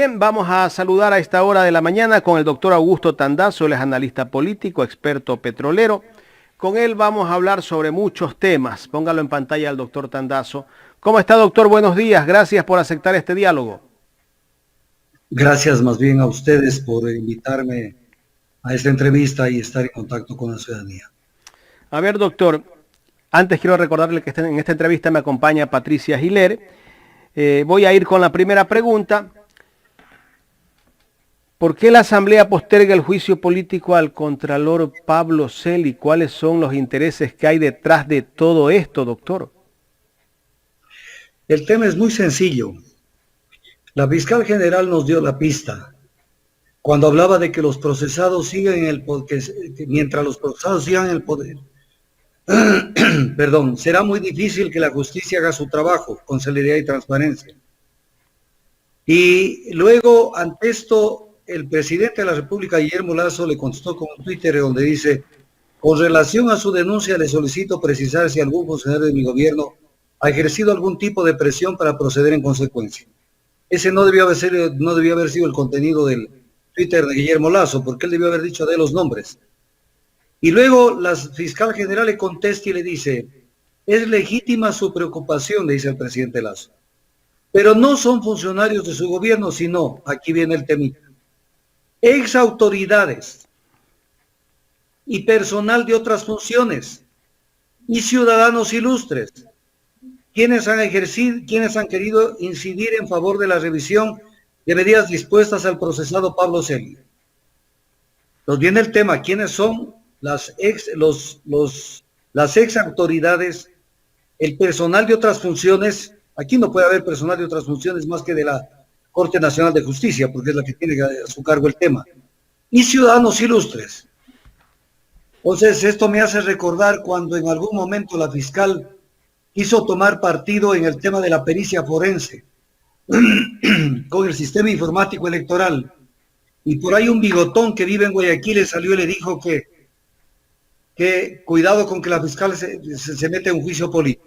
Bien, vamos a saludar a esta hora de la mañana con el doctor Augusto Tandazo, él es analista político, experto petrolero. Con él vamos a hablar sobre muchos temas. Póngalo en pantalla al doctor Tandazo. ¿Cómo está, doctor? Buenos días. Gracias por aceptar este diálogo. Gracias más bien a ustedes por invitarme a esta entrevista y estar en contacto con la ciudadanía. A ver, doctor, antes quiero recordarle que en esta entrevista me acompaña Patricia Giler. Voy a ir con la primera pregunta. ¿Por qué la Asamblea posterga el juicio político al Contralor Pablo Celi? ¿Cuáles son los intereses que hay detrás de todo esto, doctor? El tema es muy sencillo. La fiscal general nos dio la pista cuando hablaba de que los procesados sigan en el poder, mientras los procesados sigan en el poder, perdón, será muy difícil que la justicia haga su trabajo con celeridad y transparencia. Y luego, ante esto, el presidente de la República, Guillermo Lasso, le contestó con un Twitter donde dice: con relación a su denuncia, le solicito precisar si algún funcionario de mi gobierno ha ejercido algún tipo de presión para proceder en consecuencia. Ese no debió haber sido el contenido del Twitter de Guillermo Lasso, porque él debió haber dicho de los nombres. Y luego la fiscal general le contesta y le dice: es legítima su preocupación, le dice el presidente Lasso, pero no son funcionarios de su gobierno, sino, aquí viene el temita, ex autoridades y personal de otras funciones y ciudadanos ilustres, quienes han querido incidir en favor de la revisión de medidas dispuestas al procesado Pablo Celi. Nos viene el tema: ¿quiénes son las ex autoridades, el personal de otras funciones? Aquí no puede haber personal de otras funciones más que de la Corte Nacional de Justicia, porque es la que tiene a su cargo el tema. Y ciudadanos ilustres. Entonces, esto me hace recordar cuando en algún momento la fiscal quiso tomar partido en el tema de la pericia forense con el sistema informático electoral. Y por ahí un bigotón que vive en Guayaquil le salió y le dijo que cuidado con que la fiscal se mete en un juicio político.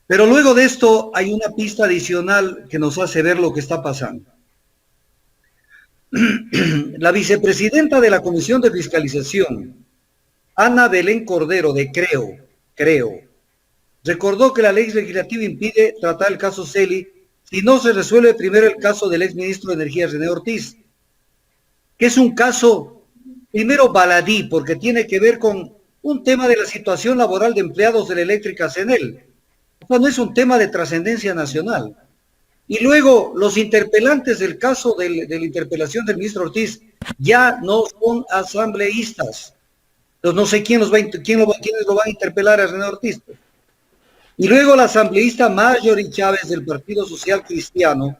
Pero luego de esto hay una pista adicional que nos hace ver lo que está pasando. La vicepresidenta de la Comisión de Fiscalización, Ana Belén Cordero, de Creo, recordó que la ley legislativa impide tratar el caso Celi si no se resuelve primero el caso del exministro de Energía, René Ortiz, que es un caso, primero baladí, porque tiene que ver con un tema de la situación laboral de empleados de la eléctrica CENEL. O sea, no es un tema de trascendencia nacional. Y luego, los interpelantes del caso de la interpelación del ministro Ortiz ya no son asambleístas. Entonces, no sé quiénes lo van a interpelar a René Ortiz. Y luego la asambleísta Marjorie Chávez del Partido Social Cristiano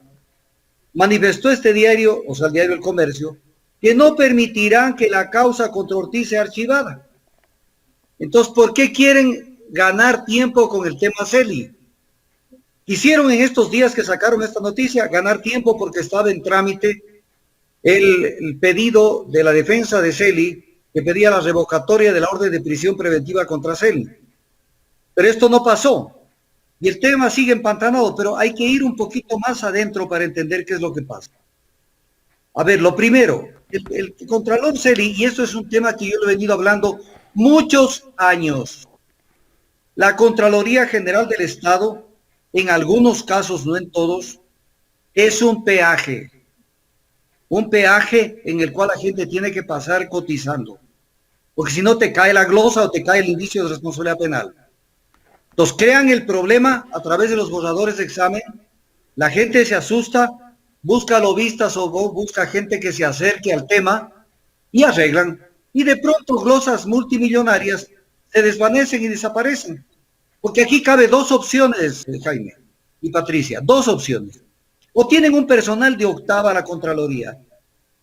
manifestó este diario, o sea, el diario El Comercio, que no permitirán que la causa contra Ortiz sea archivada. Entonces, ¿por qué quieren ganar tiempo con el tema Celi? Quisieron en estos días que sacaron esta noticia ganar tiempo porque estaba en trámite el pedido de la defensa de Celi, que pedía la revocatoria de la orden de prisión preventiva contra Celi. Pero esto no pasó. Y el tema sigue empantanado, pero hay que ir un poquito más adentro para entender qué es lo que pasa. A ver, lo primero, el Contralor Celi, y esto es un tema que yo lo he venido hablando muchos años. La Contraloría General del Estado, en algunos casos, no en todos, es un peaje en el cual la gente tiene que pasar cotizando, porque si no te cae la glosa o te cae el indicio de responsabilidad penal. Entonces crean el problema a través de los borradores de examen, la gente se asusta, busca lobistas o busca gente que se acerque al tema y arreglan, y de pronto glosas multimillonarias se desvanecen y desaparecen. Porque aquí cabe dos opciones, Jaime y Patricia, dos opciones. O tienen un personal de octava, la Contraloría,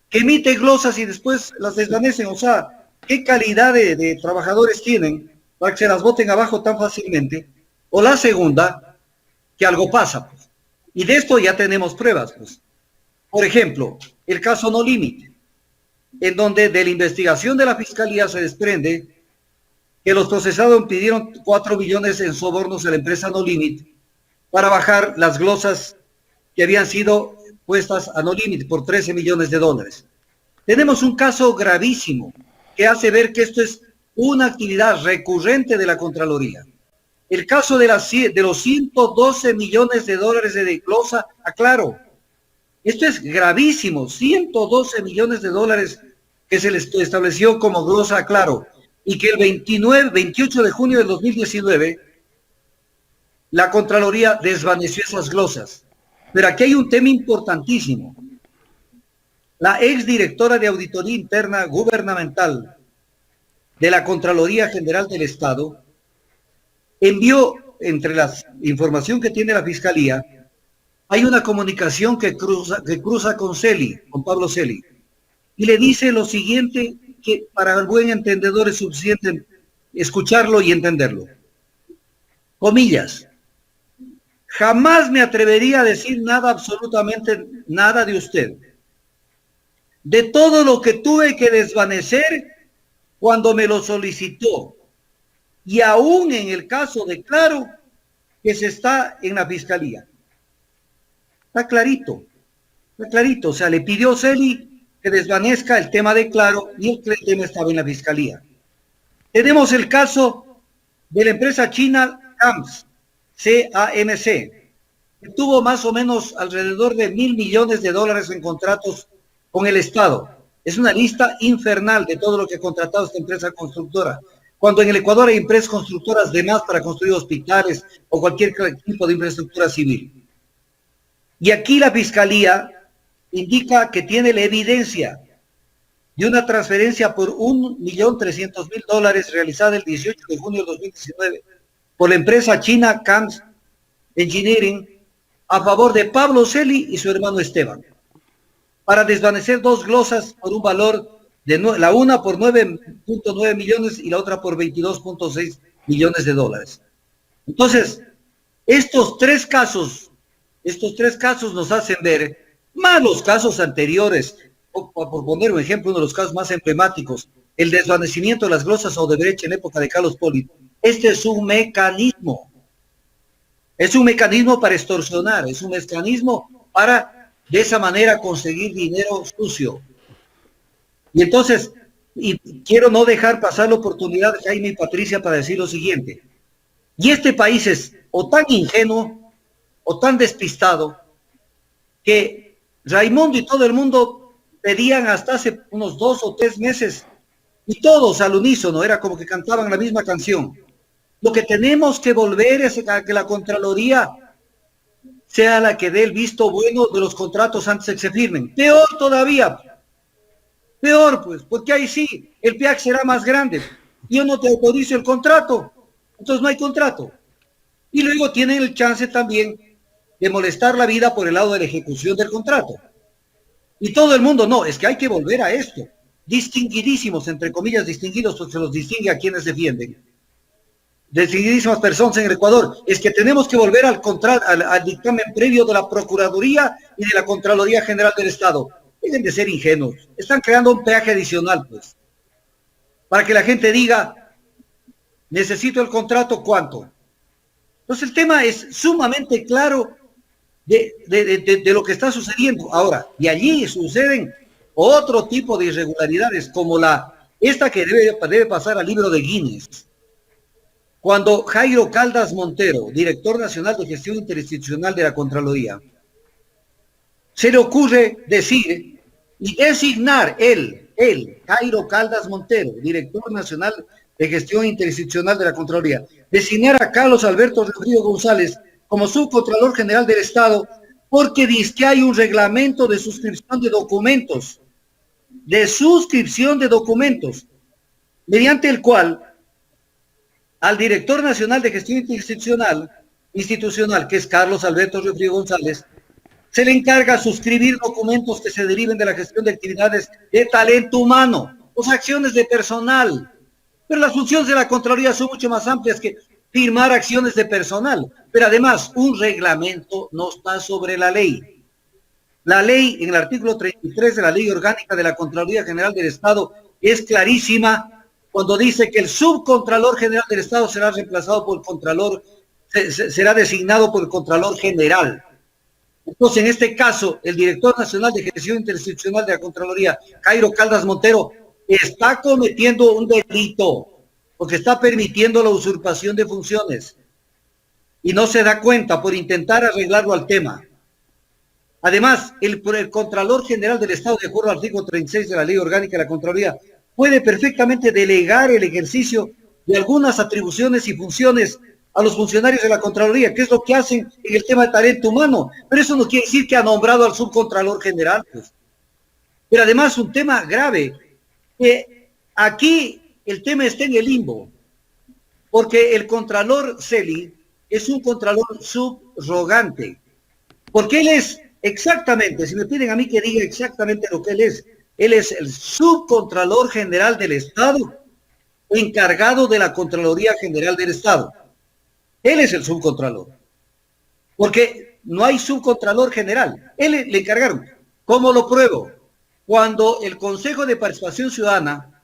que emite glosas y después las desvanecen. O sea, ¿qué calidad de trabajadores tienen para que se las boten abajo tan fácilmente? O la segunda, que algo pasa, pues. Y de esto ya tenemos pruebas, pues. Por ejemplo, el caso No Límite, en donde de la investigación de la Fiscalía se desprende que los procesados pidieron 4 millones en sobornos a la empresa No Limit para bajar las glosas que habían sido puestas a no límite por 13 millones de dólares. Tenemos un caso gravísimo que hace ver que esto es una actividad recurrente de la Contraloría. El caso de los 112 millones de dólares de glosa a Claro. Esto es gravísimo, 112 millones de dólares que se les estableció como glosa a Claro y que el 28 de junio del 2019 la Contraloría desvaneció esas glosas. Pero aquí hay un tema importantísimo. La exdirectora de Auditoría Interna Gubernamental de la Contraloría General del Estado envió, entre la información que tiene la Fiscalía, hay una comunicación que cruza con Celi, con Pablo Celi, y le dice lo siguiente, que para el buen entendedor es suficiente escucharlo y entenderlo. Comillas: jamás me atrevería a decir nada, absolutamente nada de usted. De todo lo que tuve que desvanecer cuando me lo solicitó, y aún en el caso de Claro, que se está en la Fiscalía. Está clarito, o sea, le pidió Celi que desvanezca el tema de Claro y el tema estaba en la Fiscalía. Tenemos el caso de la empresa china CAMS, CAMC, que tuvo más o menos alrededor de 1.000 millones de dólares en contratos con el Estado. Es una lista infernal de todo lo que ha contratado esta empresa constructora. Cuando en el Ecuador hay empresas constructoras de más para construir hospitales o cualquier tipo de infraestructura civil. Y aquí la Fiscalía indica que tiene la evidencia de una transferencia por $1.300.000 realizada el 18 de junio de 2019 por la empresa china CAMS Engineering a favor de Pablo Celi y su hermano Esteban, para desvanecer dos glosas por un valor de la una por 9.9 millones y la otra por 22.6 millones de dólares. Entonces, estos tres casos nos hacen ver, más los casos anteriores, por poner un ejemplo, uno de los casos más emblemáticos, el desvanecimiento de las glosas Odebrecht en época de Carlos Poli. Este es un mecanismo para extorsionar, es un mecanismo para de esa manera conseguir dinero sucio. Y entonces, y quiero no dejar pasar la oportunidad, Jaime y Patricia, para decir lo siguiente. Y este país es o tan ingenuo o tan despistado que Raimundo y todo el mundo pedían hasta hace unos 2 o 3 meses y todos al unísono, era como que cantaban la misma canción. Lo que tenemos que volver es a que la Contraloría sea la que dé el visto bueno de los contratos antes de que se firmen. Peor todavía, pues, porque ahí sí, el PIAC será más grande. Yo no te autorizo el contrato, entonces no hay contrato. Y luego tienen el chance también de molestar la vida por el lado de la ejecución del contrato. Y todo el mundo, no, es que hay que volver a esto. Distinguidísimos, entre comillas, distinguidos, porque se los distingue a quienes defienden. Distinguidísimas personas en el Ecuador, es que tenemos que volver al dictamen previo de la Procuraduría y de la Contraloría General del Estado. Dejen de ser ingenuos. Están creando un peaje adicional, pues, para que la gente diga, necesito el contrato, ¿cuánto? Entonces el tema es sumamente claro de lo que está sucediendo. Ahora, y allí suceden otro tipo de irregularidades, como esta que debe pasar al libro de Guinness. Cuando Jairo Caldas Montero, director nacional de gestión interinstitucional de la Contraloría, se le ocurre decir y designar Jairo Caldas Montero, director nacional de gestión interinstitucional de la Contraloría, designar a Carlos Alberto Rodrigo González como subcontralor general del Estado, porque dice que hay un reglamento de suscripción de documentos, mediante el cual al director nacional de gestión institucional, que es Carlos Alberto Rodrigo González, se le encarga suscribir documentos que se deriven de la gestión de actividades de talento humano, o sea, acciones de personal. Pero las funciones de la Contraloría son mucho más amplias que firmar acciones de personal. Pero además, un reglamento no está sobre la ley. La ley, en el artículo 33 de la Ley Orgánica de la Contraloría General del Estado, es clarísima cuando dice que el subcontralor general del Estado será reemplazado por el contralor, será designado por el Contralor General. Entonces, en este caso, el director nacional de gestión interinstitucional de la Contraloría, Jairo Caldas Montero, está cometiendo un delito porque está permitiendo la usurpación de funciones y no se da cuenta por intentar arreglarlo al tema. Además, el Contralor General del Estado, de acuerdo al artículo 36 de la Ley Orgánica de la Contraloría, puede perfectamente delegar el ejercicio de algunas atribuciones y funciones a los funcionarios de la Contraloría, que es lo que hacen en el tema de talento humano. Pero eso no quiere decir que ha nombrado al subcontralor general, pues. Pero además un tema grave, que aquí el tema está en el limbo, porque el contralor Celi es un contralor subrogante, porque él es exactamente, si me piden a mí que diga exactamente lo que él es el subcontralor general del Estado, encargado de la Contraloría General del Estado. Él es el subcontralor, porque no hay subcontralor general. Él le encargaron. ¿Cómo lo pruebo? Cuando el Consejo de Participación Ciudadana,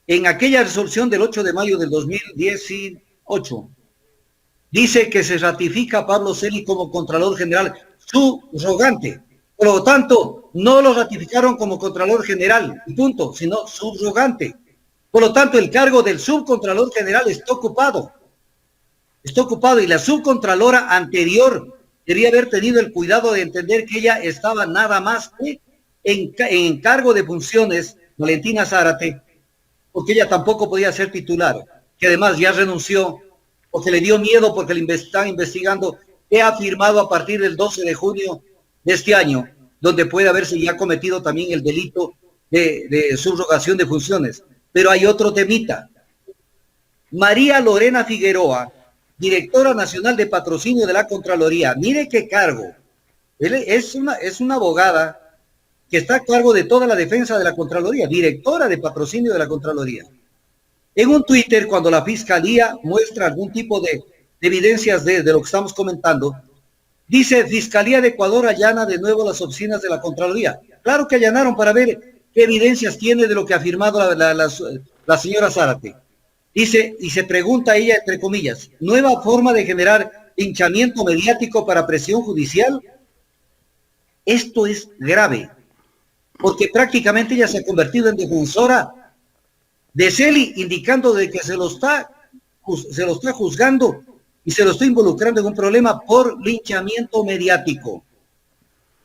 en aquella resolución del 8 de mayo del 2018, dice que se ratifica a Pablo Celi como Contralor General subrogante. Por lo tanto, no lo ratificaron como Contralor General, y punto, sino subrogante. Por lo tanto, el cargo del Subcontralor General está ocupado. Está ocupado y la subcontralora anterior debería haber tenido el cuidado de entender que ella estaba nada más que en encargo de funciones, Valentina Zárate, porque ella tampoco podía ser titular, que además ya renunció, porque le dio miedo, porque le están investigando, que ha firmado a partir del 12 de junio de este año, donde puede haberse ya cometido también el delito de subrogación de funciones. Pero hay otro temita. María Lorena Figueroa, directora nacional de patrocinio de la Contraloría, mire qué cargo. Es una abogada que está a cargo de toda la defensa de la Contraloría, directora de patrocinio de la Contraloría. En un Twitter, cuando la Fiscalía muestra algún tipo de evidencias de lo que estamos comentando, dice: Fiscalía de Ecuador allana de nuevo las oficinas de la Contraloría. Claro que allanaron para ver qué evidencias tiene de lo que ha afirmado la señora Zárate. Dice, y se pregunta ella, entre comillas, ¿nueva forma de generar hinchamiento mediático para presión judicial? Esto es grave, porque prácticamente ella se ha convertido en defensora de Celi, indicando de que se lo está juzgando y se lo está involucrando en un problema por linchamiento mediático.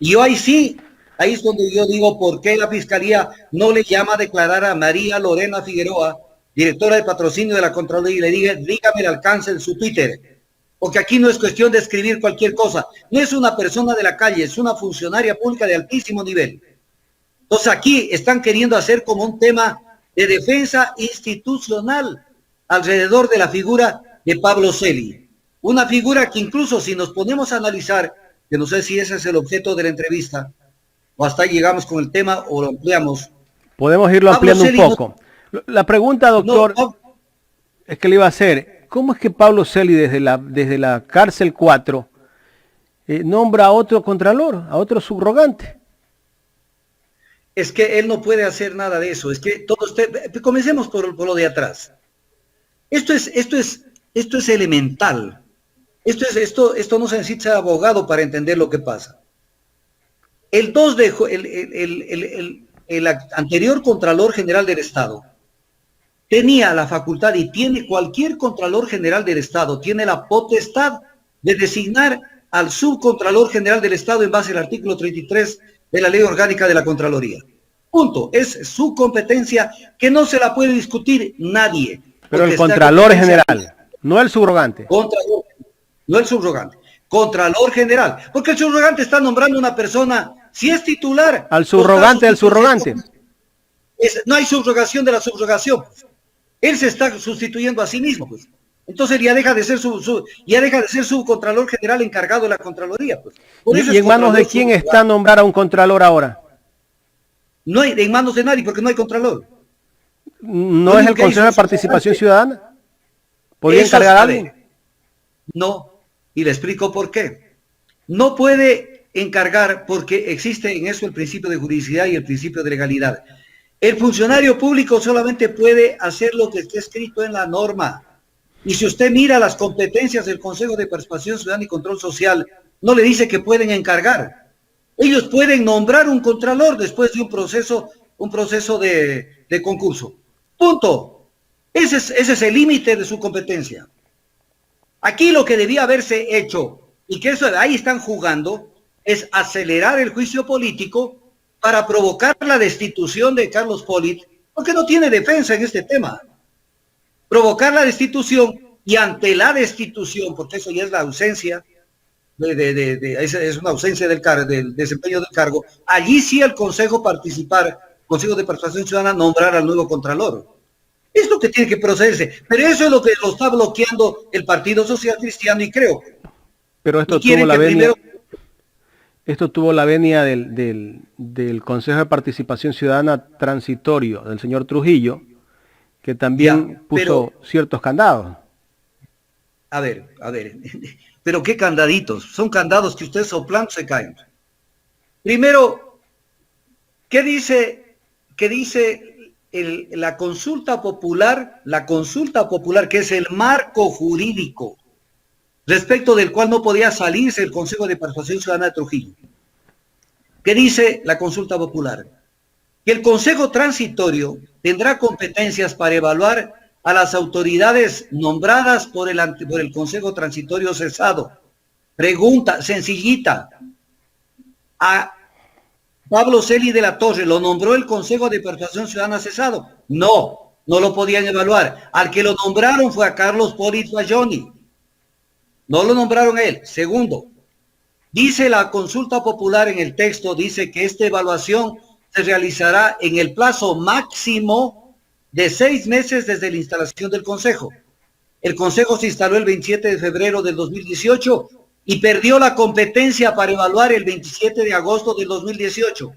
Y yo ahí sí, ahí es donde yo digo por qué la Fiscalía no le llama a declarar a María Lorena Figueroa, directora de patrocinio de la Contraloría, y le diga, dígame el alcance en su Twitter, porque aquí no es cuestión de escribir cualquier cosa, no es una persona de la calle, es una funcionaria pública de altísimo nivel. Entonces aquí están queriendo hacer como un tema de defensa institucional alrededor de la figura de Pablo Celi, una figura que incluso si nos ponemos a analizar, que no sé si ese es el objeto de la entrevista, o hasta ahí llegamos con el tema o lo ampliamos. Podemos irlo ampliando un poco. La pregunta, doctor, es que le iba a hacer, ¿cómo es que Pablo Celi desde la cárcel 4 nombra a otro contralor, a otro subrogante? Es que él no puede hacer nada de eso. Es que comencemos por lo de atrás. Esto es elemental. Esto no se necesita abogado para entender lo que pasa. El anterior Contralor General del Estado tenía la facultad, y tiene cualquier Contralor General del Estado, tiene la potestad de designar al Subcontralor General del Estado en base al artículo 33 de la Ley Orgánica de la Contraloría. Punto. Es su competencia que no se la puede discutir nadie. Pero el Contralor General, no el subrogante. No el subrogante. Contralor General. Porque el subrogante está nombrando una persona, si es titular. Al subrogante del subrogante. No hay subrogación de la subrogación. Él se está sustituyendo a sí mismo, pues. Entonces ya deja de ser subcontralor general encargado de la Contraloría, pues. ¿Y en manos de quién está nombrar a un contralor ahora? No hay en manos de nadie, porque no hay contralor. ¿No es el Consejo de Participación Ciudadana? ¿Podría encargar a alguien? No, y le explico por qué. No puede encargar porque existe en eso el principio de juridicidad y el principio de legalidad. El funcionario público solamente puede hacer lo que esté escrito en la norma. Y si usted mira las competencias del Consejo de Participación Ciudadana y Control Social, no le dice que pueden encargar. Ellos pueden nombrar un contralor después de un proceso de concurso. Punto. Ese es el límite de su competencia. Aquí lo que debía haberse hecho, y que eso ahí están jugando, es acelerar el juicio político para provocar la destitución de Carlos Polit, porque no tiene defensa en este tema. Provocar la destitución, y ante la destitución, porque eso ya es la ausencia, es una ausencia del desempeño del cargo, allí sí el Consejo de Participación Ciudadana, nombrar al nuevo Contralor. Es lo que tiene que procederse, pero eso es lo que lo está bloqueando el Partido Social Cristiano y Creo. Pero esto tuvo la venia del Consejo de Participación Ciudadana transitorio del señor Trujillo, que también puso ciertos candados. A ver, pero qué candaditos, son candados que ustedes soplando se caen. Primero, ¿qué dice la consulta popular? La consulta popular, que es el marco jurídico respecto del cual no podía salirse el Consejo de Participación Ciudadana de Trujillo. ¿Qué dice la consulta popular? Que el Consejo Transitorio tendrá competencias para evaluar a las autoridades nombradas por el Consejo Transitorio cesado. Pregunta sencillita. ¿A Pablo Celi de la Torre lo nombró el Consejo de Participación Ciudadana cesado? No lo podían evaluar. Al que lo nombraron fue a Carlos Polit Fayoni. No lo nombraron a él. Segundo, dice la consulta popular en el texto, dice que esta evaluación se realizará en el plazo máximo de 6 meses desde la instalación del Consejo. El Consejo se instaló el 27 de febrero del 2018 y perdió la competencia para evaluar el 27 de agosto del 2018.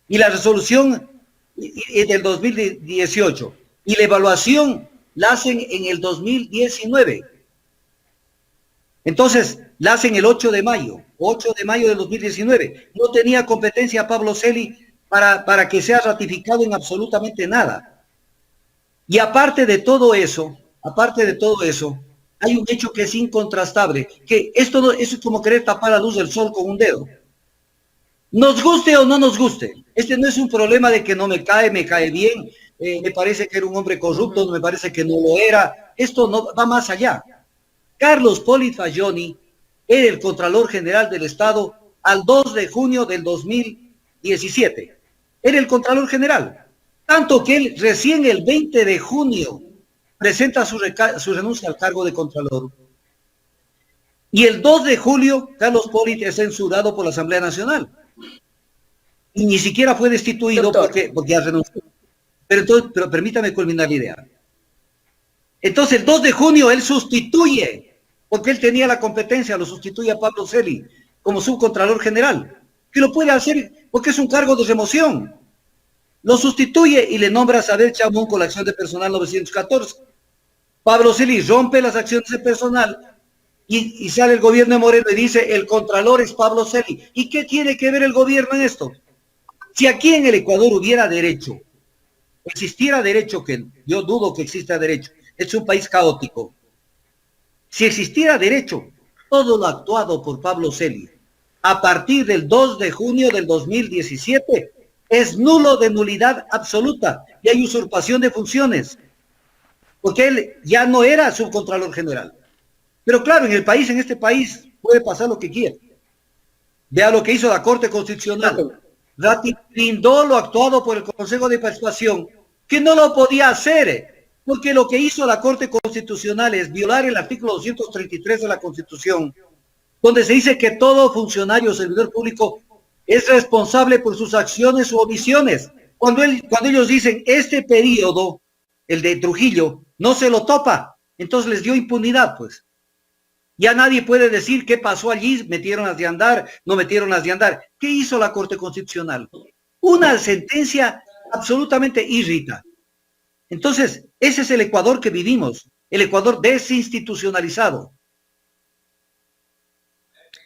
Y la resolución del 2018. Y la evaluación la hacen en el 2019. Entonces, la hacen el 8 de mayo del 2019. No tenía competencia Pablo Celi para que sea ratificado en absolutamente nada. Y aparte de todo eso, hay un hecho que es incontrastable, que eso es como querer tapar la luz del sol con un dedo. Nos guste o no nos guste, este no es un problema de que no me cae bien, me parece que era un hombre corrupto, me parece que no lo era, esto no va más allá. Carlos Polit Fayoni era el Contralor General del Estado al 2 de junio del 2017. Era el Contralor General. Tanto que él recién el 20 de junio presenta su renuncia al cargo de Contralor. Y el 2 de julio, Carlos Polit es censurado por la Asamblea Nacional. Y ni siquiera fue destituido porque ya renunció. Pero permítame culminar la idea. Entonces el 2 de junio él sustituye, porque él tenía la competencia, lo sustituye a Pablo Celi como subcontralor general, que lo puede hacer porque es un cargo de remoción. Lo sustituye y le nombra a Sabel Chamón con la acción de personal 914. Pablo Celi rompe las acciones de personal y sale el gobierno de Moreno y dice el contralor es Pablo Celi. ¿Y qué tiene que ver el gobierno en esto? Si aquí en el Ecuador hubiera derecho, existiera derecho, que yo dudo que exista derecho, es un país caótico. Si existiera derecho, todo lo actuado por Pablo Celi a partir del 2 de junio del 2017 es nulo, de nulidad absoluta, y hay usurpación de funciones, porque él ya no era subcontralor general. Pero claro, en este país puede pasar lo que quiera. Vea lo que hizo la Corte Constitucional. Brindó lo actuado por el Consejo de Participación, que no lo podía hacer, porque lo que hizo la Corte Constitucional es violar el artículo 233 de la Constitución, donde se dice que todo funcionario o servidor público es responsable por sus acciones u omisiones. Cuando ellos dicen este periodo, el de Trujillo, no se lo topa, entonces les dio impunidad, pues. Ya nadie puede decir qué pasó allí, metieron las de andar, no metieron las de andar. ¿Qué hizo la Corte Constitucional? Una sentencia absolutamente irrita. Entonces, ese es el Ecuador que vivimos, el Ecuador desinstitucionalizado.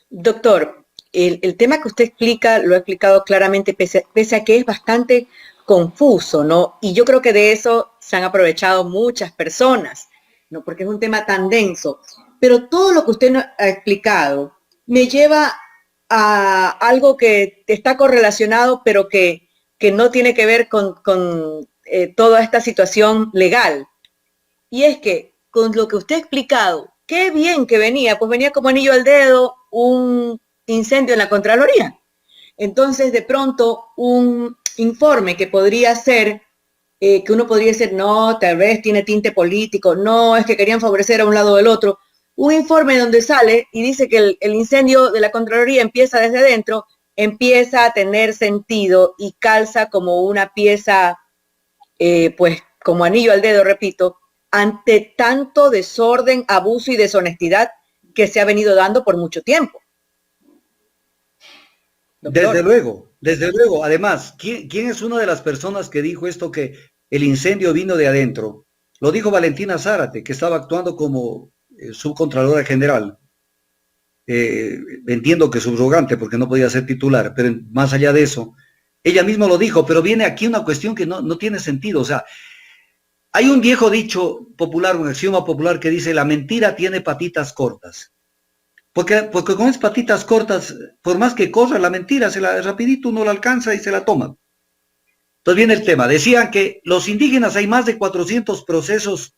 Doctor, el tema que usted explica, lo ha explicado claramente, pese a que es bastante confuso, ¿no? Y yo creo que de eso se han aprovechado muchas personas, ¿no? Porque es un tema tan denso. Pero todo lo que usted nos ha explicado me lleva a algo que está correlacionado, pero que no tiene que ver con toda esta situación legal. Y es que con lo que usted ha explicado, qué bien que venía, pues venía como anillo al dedo un incendio en la Contraloría. Entonces, de pronto, un informe que podría ser, que uno podría decir, no, tal vez tiene tinte político, no, es que querían favorecer a un lado o del otro, un informe donde sale y dice que el incendio de la Contraloría empieza desde dentro, empieza a tener sentido y calza como una pieza, pues como anillo al dedo, repito, ante tanto desorden, abuso y deshonestidad que se ha venido dando por mucho tiempo. Doctor. Desde luego. Además, ¿quién es una de las personas que dijo esto, que el incendio vino de adentro? Lo dijo Valentina Zárate, que estaba actuando como subcontralora general. Entiendo que subrogante, porque no podía ser titular, pero más allá de eso, ella misma lo dijo, pero viene aquí una cuestión que no tiene sentido. O sea, hay un viejo dicho popular, un axioma popular que dice, la mentira tiene patitas cortas. Porque con esas patitas cortas, por más que corra la mentira, rapidito uno la alcanza y se la toma. Entonces viene el tema. Decían que los indígenas, hay más de 400 procesos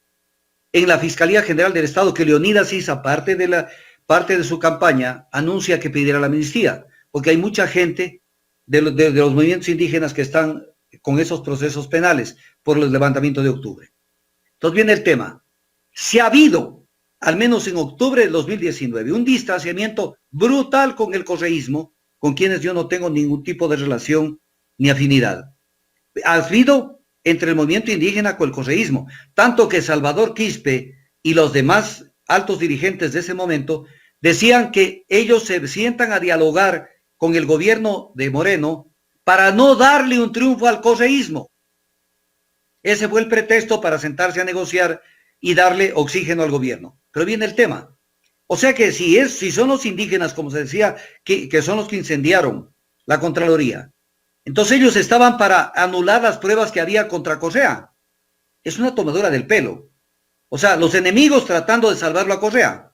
en la Fiscalía General del Estado, que Leonidas Issa, parte de su campaña, anuncia que pedirá la amnistía, porque hay mucha gente de los movimientos indígenas que están con esos procesos penales por el levantamiento de octubre. Entonces viene el tema. Si ha habido, al menos en octubre del 2019, un distanciamiento brutal con el correísmo, con quienes yo no tengo ningún tipo de relación ni afinidad. Ha habido entre el movimiento indígena con el correísmo, tanto que Salvador Quispe y los demás altos dirigentes de ese momento decían que ellos se sientan a dialogar con el gobierno de Moreno para no darle un triunfo al correísmo. Ese fue el pretexto para sentarse a negociar y darle oxígeno al gobierno. Pero viene el tema. O sea que si son los indígenas, como se decía, que son los que incendiaron la Contraloría, entonces ellos estaban para anular las pruebas que había contra Correa. Es una tomadura del pelo. O sea, los enemigos tratando de salvarlo a Correa.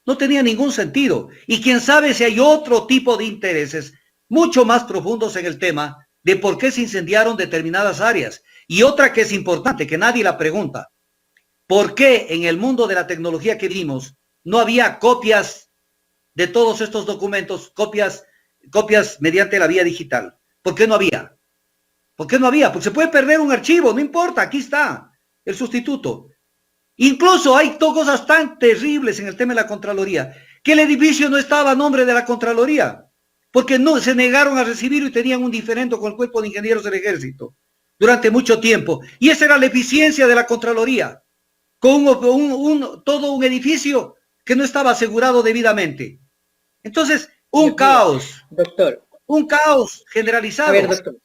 No tenía ningún sentido. Y quién sabe si hay otro tipo de intereses mucho más profundos en el tema de por qué se incendiaron determinadas áreas. Y otra que es importante, que nadie la pregunta. ¿Por qué en el mundo de la tecnología que vimos no había copias de todos estos documentos, copias mediante la vía digital? ¿Por qué no había? ¿Por qué no había? Porque se puede perder un archivo, no importa, aquí está el sustituto. Incluso hay cosas tan terribles en el tema de la Contraloría, que el edificio no estaba a nombre de la Contraloría, porque no se negaron a recibirlo y tenían un diferendo con el Cuerpo de Ingenieros del Ejército durante mucho tiempo. Y esa era la eficiencia de la Contraloría, con todo un edificio que no estaba asegurado debidamente. Entonces, un caos. Doctor. Un caos generalizado. A ver, doctor.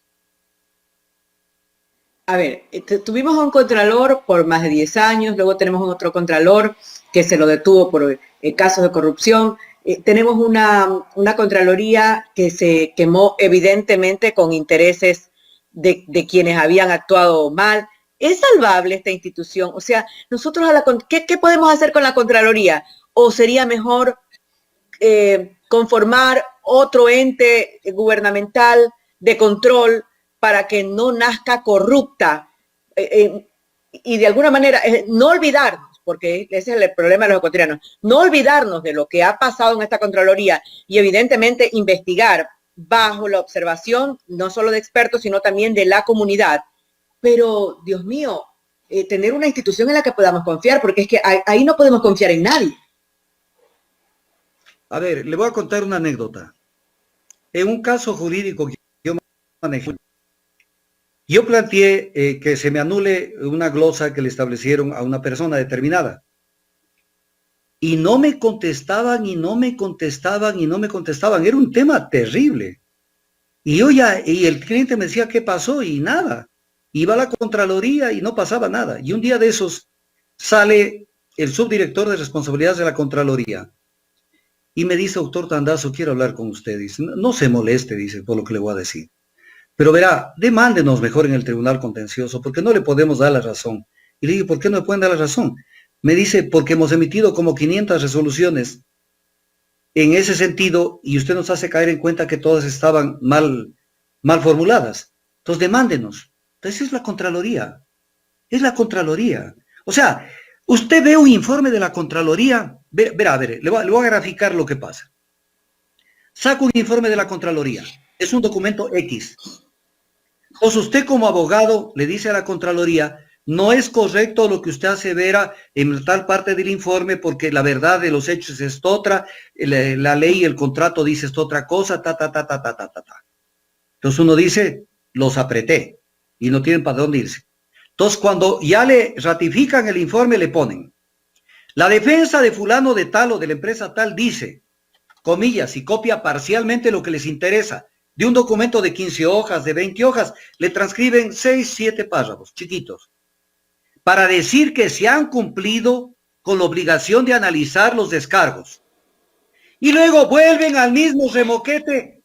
A ver, tuvimos a un contralor por más de 10 años, luego tenemos otro contralor que se lo detuvo por casos de corrupción. Tenemos una Contraloría que se quemó evidentemente con intereses de quienes habían actuado mal. ¿Es salvable esta institución? O sea, nosotros ¿qué podemos hacer con la Contraloría? ¿O sería mejor conformar otro ente gubernamental de control para que no nazca corrupta y de alguna manera no olvidarnos, porque ese es el problema de los ecuatorianos, no olvidarnos de lo que ha pasado en esta Contraloría y evidentemente investigar bajo la observación no solo de expertos, sino también de la comunidad? Pero, Dios mío, tener una institución en la que podamos confiar, porque es que ahí no podemos confiar en nadie. A ver, le voy a contar una anécdota. En un caso jurídico que yo manejé, yo planteé que se me anule una glosa que le establecieron a una persona determinada. Y no me contestaban, y no me contestaban, y no me contestaban. Era un tema terrible. Y el cliente me decía, ¿qué pasó? Y nada. Iba a la Contraloría y no pasaba nada. Y un día de esos sale el subdirector de responsabilidades de la Contraloría y me dice, doctor Tandazo, quiero hablar con usted. Dice, no se moleste, dice, por lo que le voy a decir. Pero verá, demándenos mejor en el Tribunal Contencioso, porque no le podemos dar la razón. Y le digo, ¿por qué no me pueden dar la razón? Me dice, porque hemos emitido como 500 resoluciones en ese sentido y usted nos hace caer en cuenta que todas estaban mal formuladas. Entonces, demándenos. Entonces, es la Contraloría. Es la Contraloría. O sea, usted ve un informe de la Contraloría, verá, le voy a graficar lo que pasa. Saca un informe de la Contraloría. Es un documento X. Entonces, usted como abogado le dice a la Contraloría, no es correcto lo que usted asevera en tal parte del informe porque la verdad de los hechos es otra, la ley, el contrato dice esto otra cosa, Entonces uno dice, los apreté y no tienen para dónde irse. Entonces cuando ya le ratifican el informe le ponen, la defensa de fulano de tal o de la empresa tal dice, comillas, y copia parcialmente lo que les interesa. De un documento de 15 hojas, de 20 hojas, le transcriben 6, 7 párrafos chiquitos, para decir que se han cumplido con la obligación de analizar los descargos. Y luego vuelven al mismo remoquete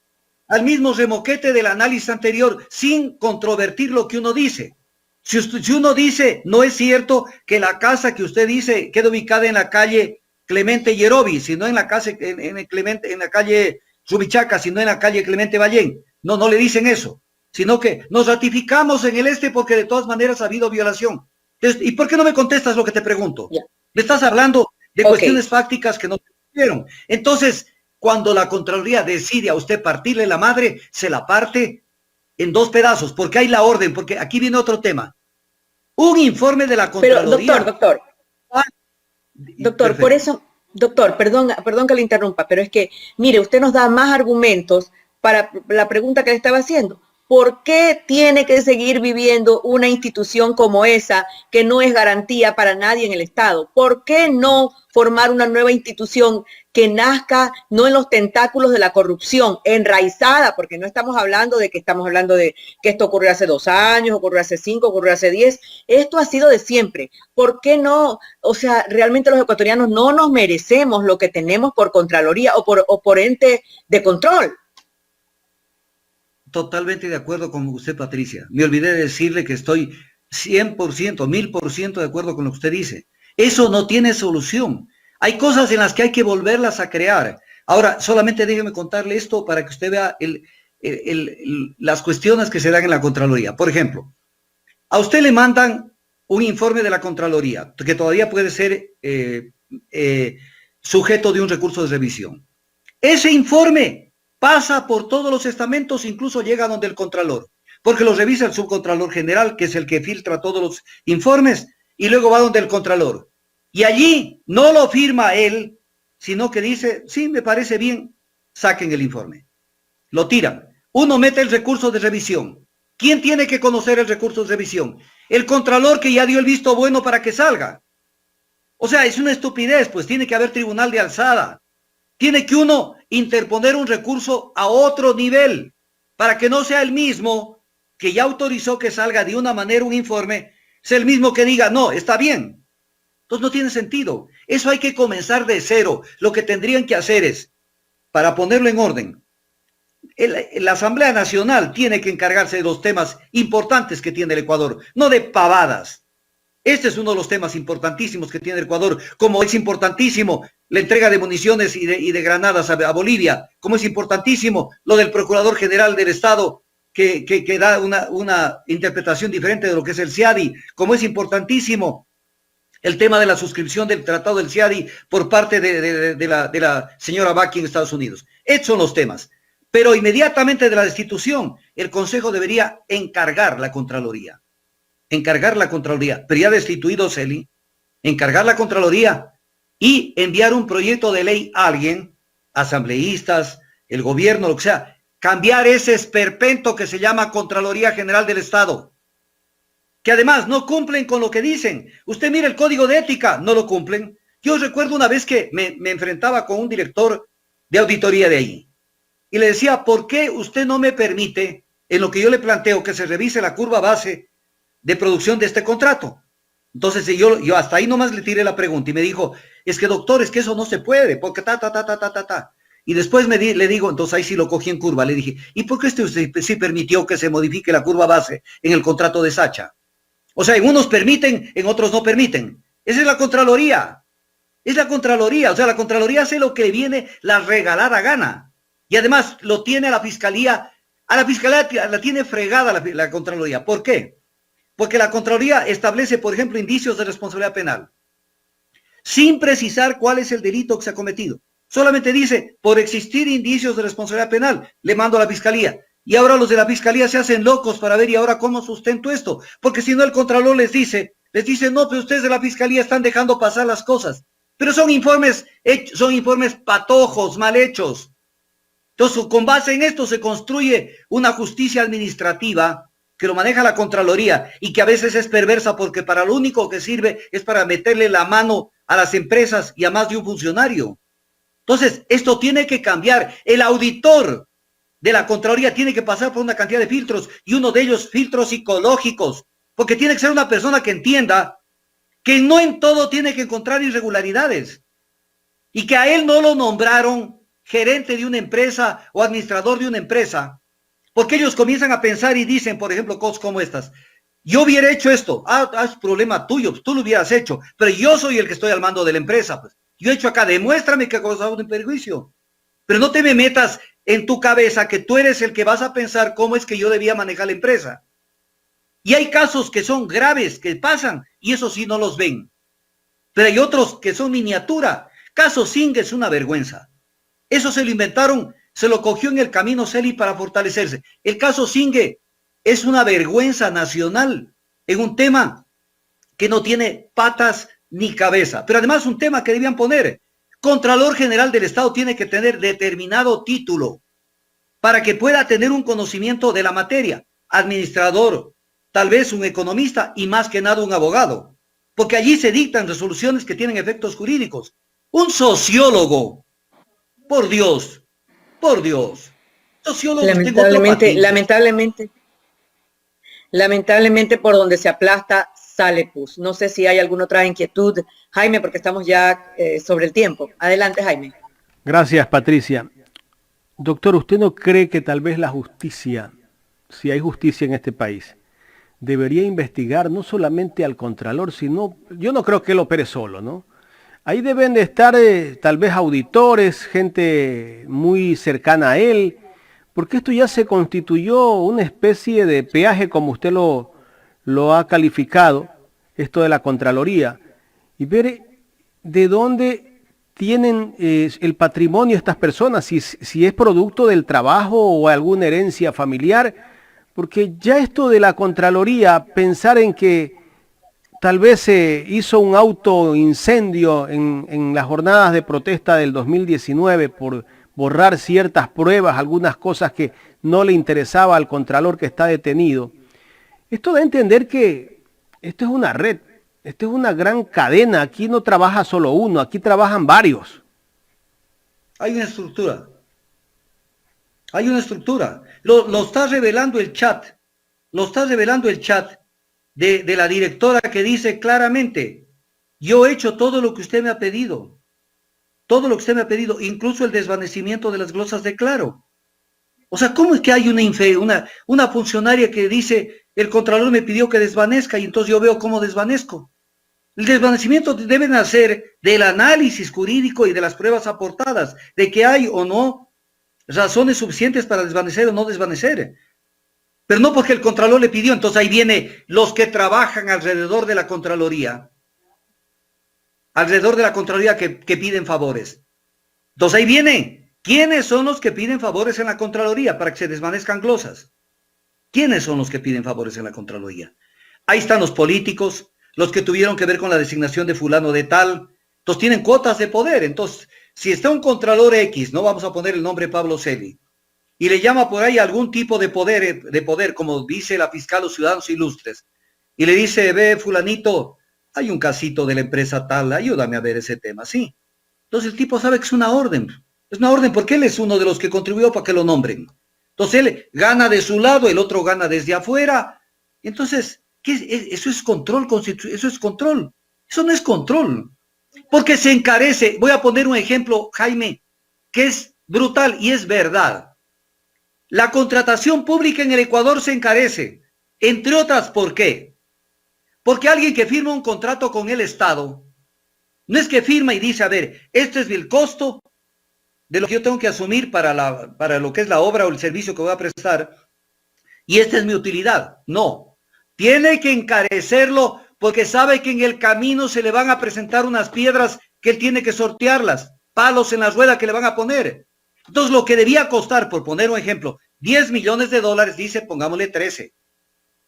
del análisis anterior, sin controvertir lo que uno dice. Si uno dice, no es cierto que la casa que usted dice queda ubicada en la calle Clemente Yerobi, sino en la calle Subichaca, sino en la calle Clemente Ballén. No le dicen eso, sino que nos ratificamos en el este porque de todas maneras ha habido violación. Entonces, ¿y por qué no me contestas lo que te pregunto? Yeah. Me estás hablando de cuestiones fácticas que no te hicieron. Entonces, cuando la Contraloría decide a usted partirle la madre, se la parte en 2 pedazos, porque hay la orden, porque aquí viene otro tema. Un informe de la Contraloría. Pero, doctor, por eso, doctor, perdón que le interrumpa, pero es que, mire, usted nos da más argumentos para la pregunta que le estaba haciendo. ¿Por qué tiene que seguir viviendo una institución como esa que no es garantía para nadie en el Estado? ¿Por qué no formar una nueva institución que nazca no en los tentáculos de la corrupción, enraizada? Porque no estamos hablando de que esto ocurrió hace 2 años, ocurrió hace 5, ocurrió hace 10. Esto ha sido de siempre. ¿Por qué no? O sea, realmente los ecuatorianos no nos merecemos lo que tenemos por Contraloría o por ente de control. Totalmente de acuerdo con usted, Patricia. Me olvidé de decirle que estoy 100%, 1000% de acuerdo con lo que usted dice. Eso no tiene solución. Hay cosas en las que hay que volverlas a crear. Ahora, solamente déjeme contarle esto para que usted vea las cuestiones que se dan en la Contraloría. Por ejemplo, a usted le mandan un informe de la Contraloría, que todavía puede ser sujeto de un recurso de revisión. Ese informe pasa por todos los estamentos, incluso llega donde el Contralor, porque lo revisa el Subcontralor General, que es el que filtra todos los informes, y luego va donde el Contralor. Y allí no lo firma él, sino que dice, sí, me parece bien, saquen el informe. Lo tiran. Uno mete el recurso de revisión. ¿Quién tiene que conocer el recurso de revisión? El Contralor, que ya dio el visto bueno para que salga. O sea, es una estupidez, pues tiene que haber tribunal de alzada. Tiene que uno interponer un recurso a otro nivel para que no sea el mismo que ya autorizó que salga de una manera un informe, sea el mismo que diga, no, está bien. Entonces no tiene sentido. Eso hay que comenzar de cero. Lo que tendrían que hacer es, para ponerlo en orden, la Asamblea Nacional tiene que encargarse de los temas importantes que tiene el Ecuador, no de pavadas. Este es uno de los temas importantísimos que tiene el Ecuador, como es importantísimo la entrega de municiones y de granadas a Bolivia, como es importantísimo lo del Procurador General del Estado, que da una interpretación diferente de lo que es el CIADI, como es importantísimo el tema de la suscripción del Tratado del CIADI por parte de la señora Baki en Estados Unidos. Estos son los temas. Pero inmediatamente de la destitución, el Consejo debería encargar la Contraloría, pero ya destituido Celi, encargar la Contraloría y enviar un proyecto de ley a alguien, asambleístas, el gobierno, lo que sea, cambiar ese esperpento que se llama Contraloría General del Estado, que además no cumplen con lo que dicen. Usted mira el código de ética, no lo cumplen. Yo recuerdo una vez que me enfrentaba con un director de auditoría de ahí y le decía, ¿por qué usted no me permite, en lo que yo le planteo, que se revise la curva base de producción de este contrato? Entonces yo hasta ahí nomás le tiré la pregunta y me dijo, es que doctor, es que eso no se puede, porque Y después le digo, entonces ahí sí lo cogí en curva, le dije, ¿y por qué usted sí permitió que se modifique la curva base en el contrato de Sacha? O sea, en unos permiten, en otros no permiten. Esa es la Contraloría. Es la Contraloría. O sea, la Contraloría hace lo que le viene la regalada gana. Y además lo tiene a la Fiscalía. A la Fiscalía la tiene fregada la Contraloría. ¿Por qué? Porque la Contraloría establece, por ejemplo, indicios de responsabilidad penal, sin precisar cuál es el delito que se ha cometido. Solamente dice, por existir indicios de responsabilidad penal, le mando a la Fiscalía. Y ahora los de la Fiscalía se hacen locos para ver, ¿y ahora cómo sustento esto? Porque si no, el Contralor les dice, no, pero ustedes de la Fiscalía están dejando pasar las cosas. Pero son informes patojos, mal hechos. Entonces, con base en esto se construye una justicia administrativa que lo maneja la Contraloría y que a veces es perversa porque para lo único que sirve es para meterle la mano a las empresas y a más de un funcionario. Entonces, esto tiene que cambiar. El auditor de la Contraloría tiene que pasar por una cantidad de filtros y uno de ellos filtros psicológicos, porque tiene que ser una persona que entienda que no en todo tiene que encontrar irregularidades y que a él no lo nombraron gerente de una empresa o administrador de una empresa, porque ellos comienzan a pensar y dicen, por ejemplo, cosas como estas: yo hubiera hecho esto, es problema tuyo, tú lo hubieras hecho, pero yo soy el que estoy al mando de la empresa, pues. Yo he hecho acá, demuéstrame que ha causado un perjuicio, pero no te me metas en tu cabeza que tú eres el que vas a pensar cómo es que yo debía manejar la empresa. Y hay casos que son graves, que pasan, y eso sí no los ven. Pero hay otros que son miniatura. Caso Singh es una vergüenza. Eso se lo inventaron, se lo cogió en el camino Celi para fortalecerse. El caso Singh es una vergüenza nacional en un tema que no tiene patas ni cabeza. Pero además un tema que debían poner: Contralor General del Estado tiene que tener determinado título para que pueda tener un conocimiento de la materia. Administrador, tal vez un economista y más que nada un abogado, porque allí se dictan resoluciones que tienen efectos jurídicos. Un sociólogo, por Dios, sociólogo. Lamentablemente por donde se aplasta sale pus. No sé si hay alguna otra inquietud, Jaime, porque estamos ya sobre el tiempo. Adelante, Jaime. Gracias, Patricia. Doctor, ¿usted no cree que tal vez la justicia, si hay justicia en este país, debería investigar no solamente al Contralor, sino, yo no creo que él opere solo, ¿no? Ahí deben de estar tal vez auditores, gente muy cercana a él, porque esto ya se constituyó una especie de peaje, como usted lo ha calificado, esto de la Contraloría, y ver de dónde tienen el patrimonio estas personas, si es producto del trabajo o alguna herencia familiar, porque ya esto de la Contraloría, pensar en que tal vez se hizo un autoincendio en las jornadas de protesta del 2019 por borrar ciertas pruebas, algunas cosas que no le interesaba al Contralor que está detenido. Esto da a entender que esto es una red, esto es una gran cadena. Aquí no trabaja solo uno, aquí trabajan varios. Hay una estructura. Lo está revelando el chat. De la directora, que dice claramente: yo he hecho todo lo que usted me ha pedido. Incluso el desvanecimiento de las glosas de Claro. O sea, ¿cómo es que hay una funcionaria que dice: el Contralor me pidió que desvanezca y entonces yo veo cómo desvanezco? El desvanecimiento debe nacer del análisis jurídico y de las pruebas aportadas, de que hay o no razones suficientes para desvanecer o no desvanecer. Pero no porque el Contralor le pidió. Entonces ahí viene los que trabajan alrededor de la Contraloría. Que piden favores. Entonces ahí viene: ¿quiénes son los que piden favores en la Contraloría para que se desvanezcan glosas? ¿Quiénes son los que piden favores en la Contraloría? Ahí están los políticos, los que tuvieron que ver con la designación de fulano de tal. Entonces tienen cuotas de poder. Entonces, si está un Contralor X, no vamos a poner el nombre Pablo Celi, y le llama por ahí algún tipo de poder, como dice la fiscal Los Ciudadanos Ilustres, y le dice: ve, fulanito, hay un casito de la empresa tal, ayúdame a ver ese tema, ¿sí? Entonces el tipo sabe que es una orden porque él es uno de los que contribuyó para que lo nombren. Entonces él gana de su lado, el otro gana desde afuera. Entonces, ¿qué es? Eso es control, eso es control. Eso no es control, porque se encarece. Voy a poner un ejemplo, Jaime, que es brutal y es verdad. La contratación pública en el Ecuador se encarece, entre otras, ¿por qué? Porque alguien que firma un contrato con el Estado, no es que firma y dice, a ver, este es el costo de lo que yo tengo que asumir para lo que es la obra o el servicio que voy a prestar, y esta es mi utilidad. No, tiene que encarecerlo porque sabe que en el camino se le van a presentar unas piedras que él tiene que sortearlas, palos en la rueda que le van a poner. Entonces, lo que debía costar, por poner un ejemplo, $10 millones, dice, pongámosle 13.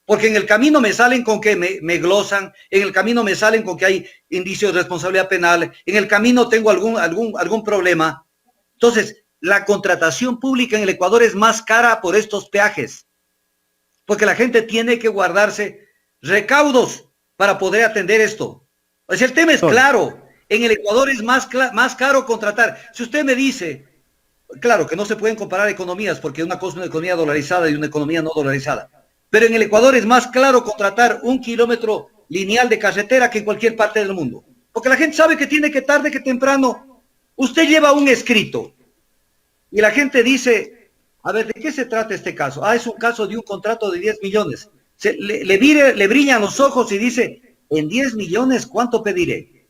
Porque en el camino me salen con que me glosan, en el camino me salen con que hay indicios de responsabilidad penal, en el camino tengo algún problema. Entonces, la contratación pública en el Ecuador es más cara por estos peajes, porque la gente tiene que guardarse recaudos para poder atender esto. O sea, el tema es claro, en el Ecuador es más caro contratar. Si usted me dice, claro que no se pueden comparar economías, porque una cosa es una economía dolarizada y una economía no dolarizada. Pero en el Ecuador es más claro contratar 1 kilómetro lineal de carretera que en cualquier parte del mundo. Porque la gente sabe que tiene que tarde que temprano. Usted lleva un escrito y la gente dice, a ver, ¿de qué se trata este caso? Ah, es un caso de un contrato de 10 millones. Le brillan los ojos y dice, en 10 millones, ¿cuánto pediré?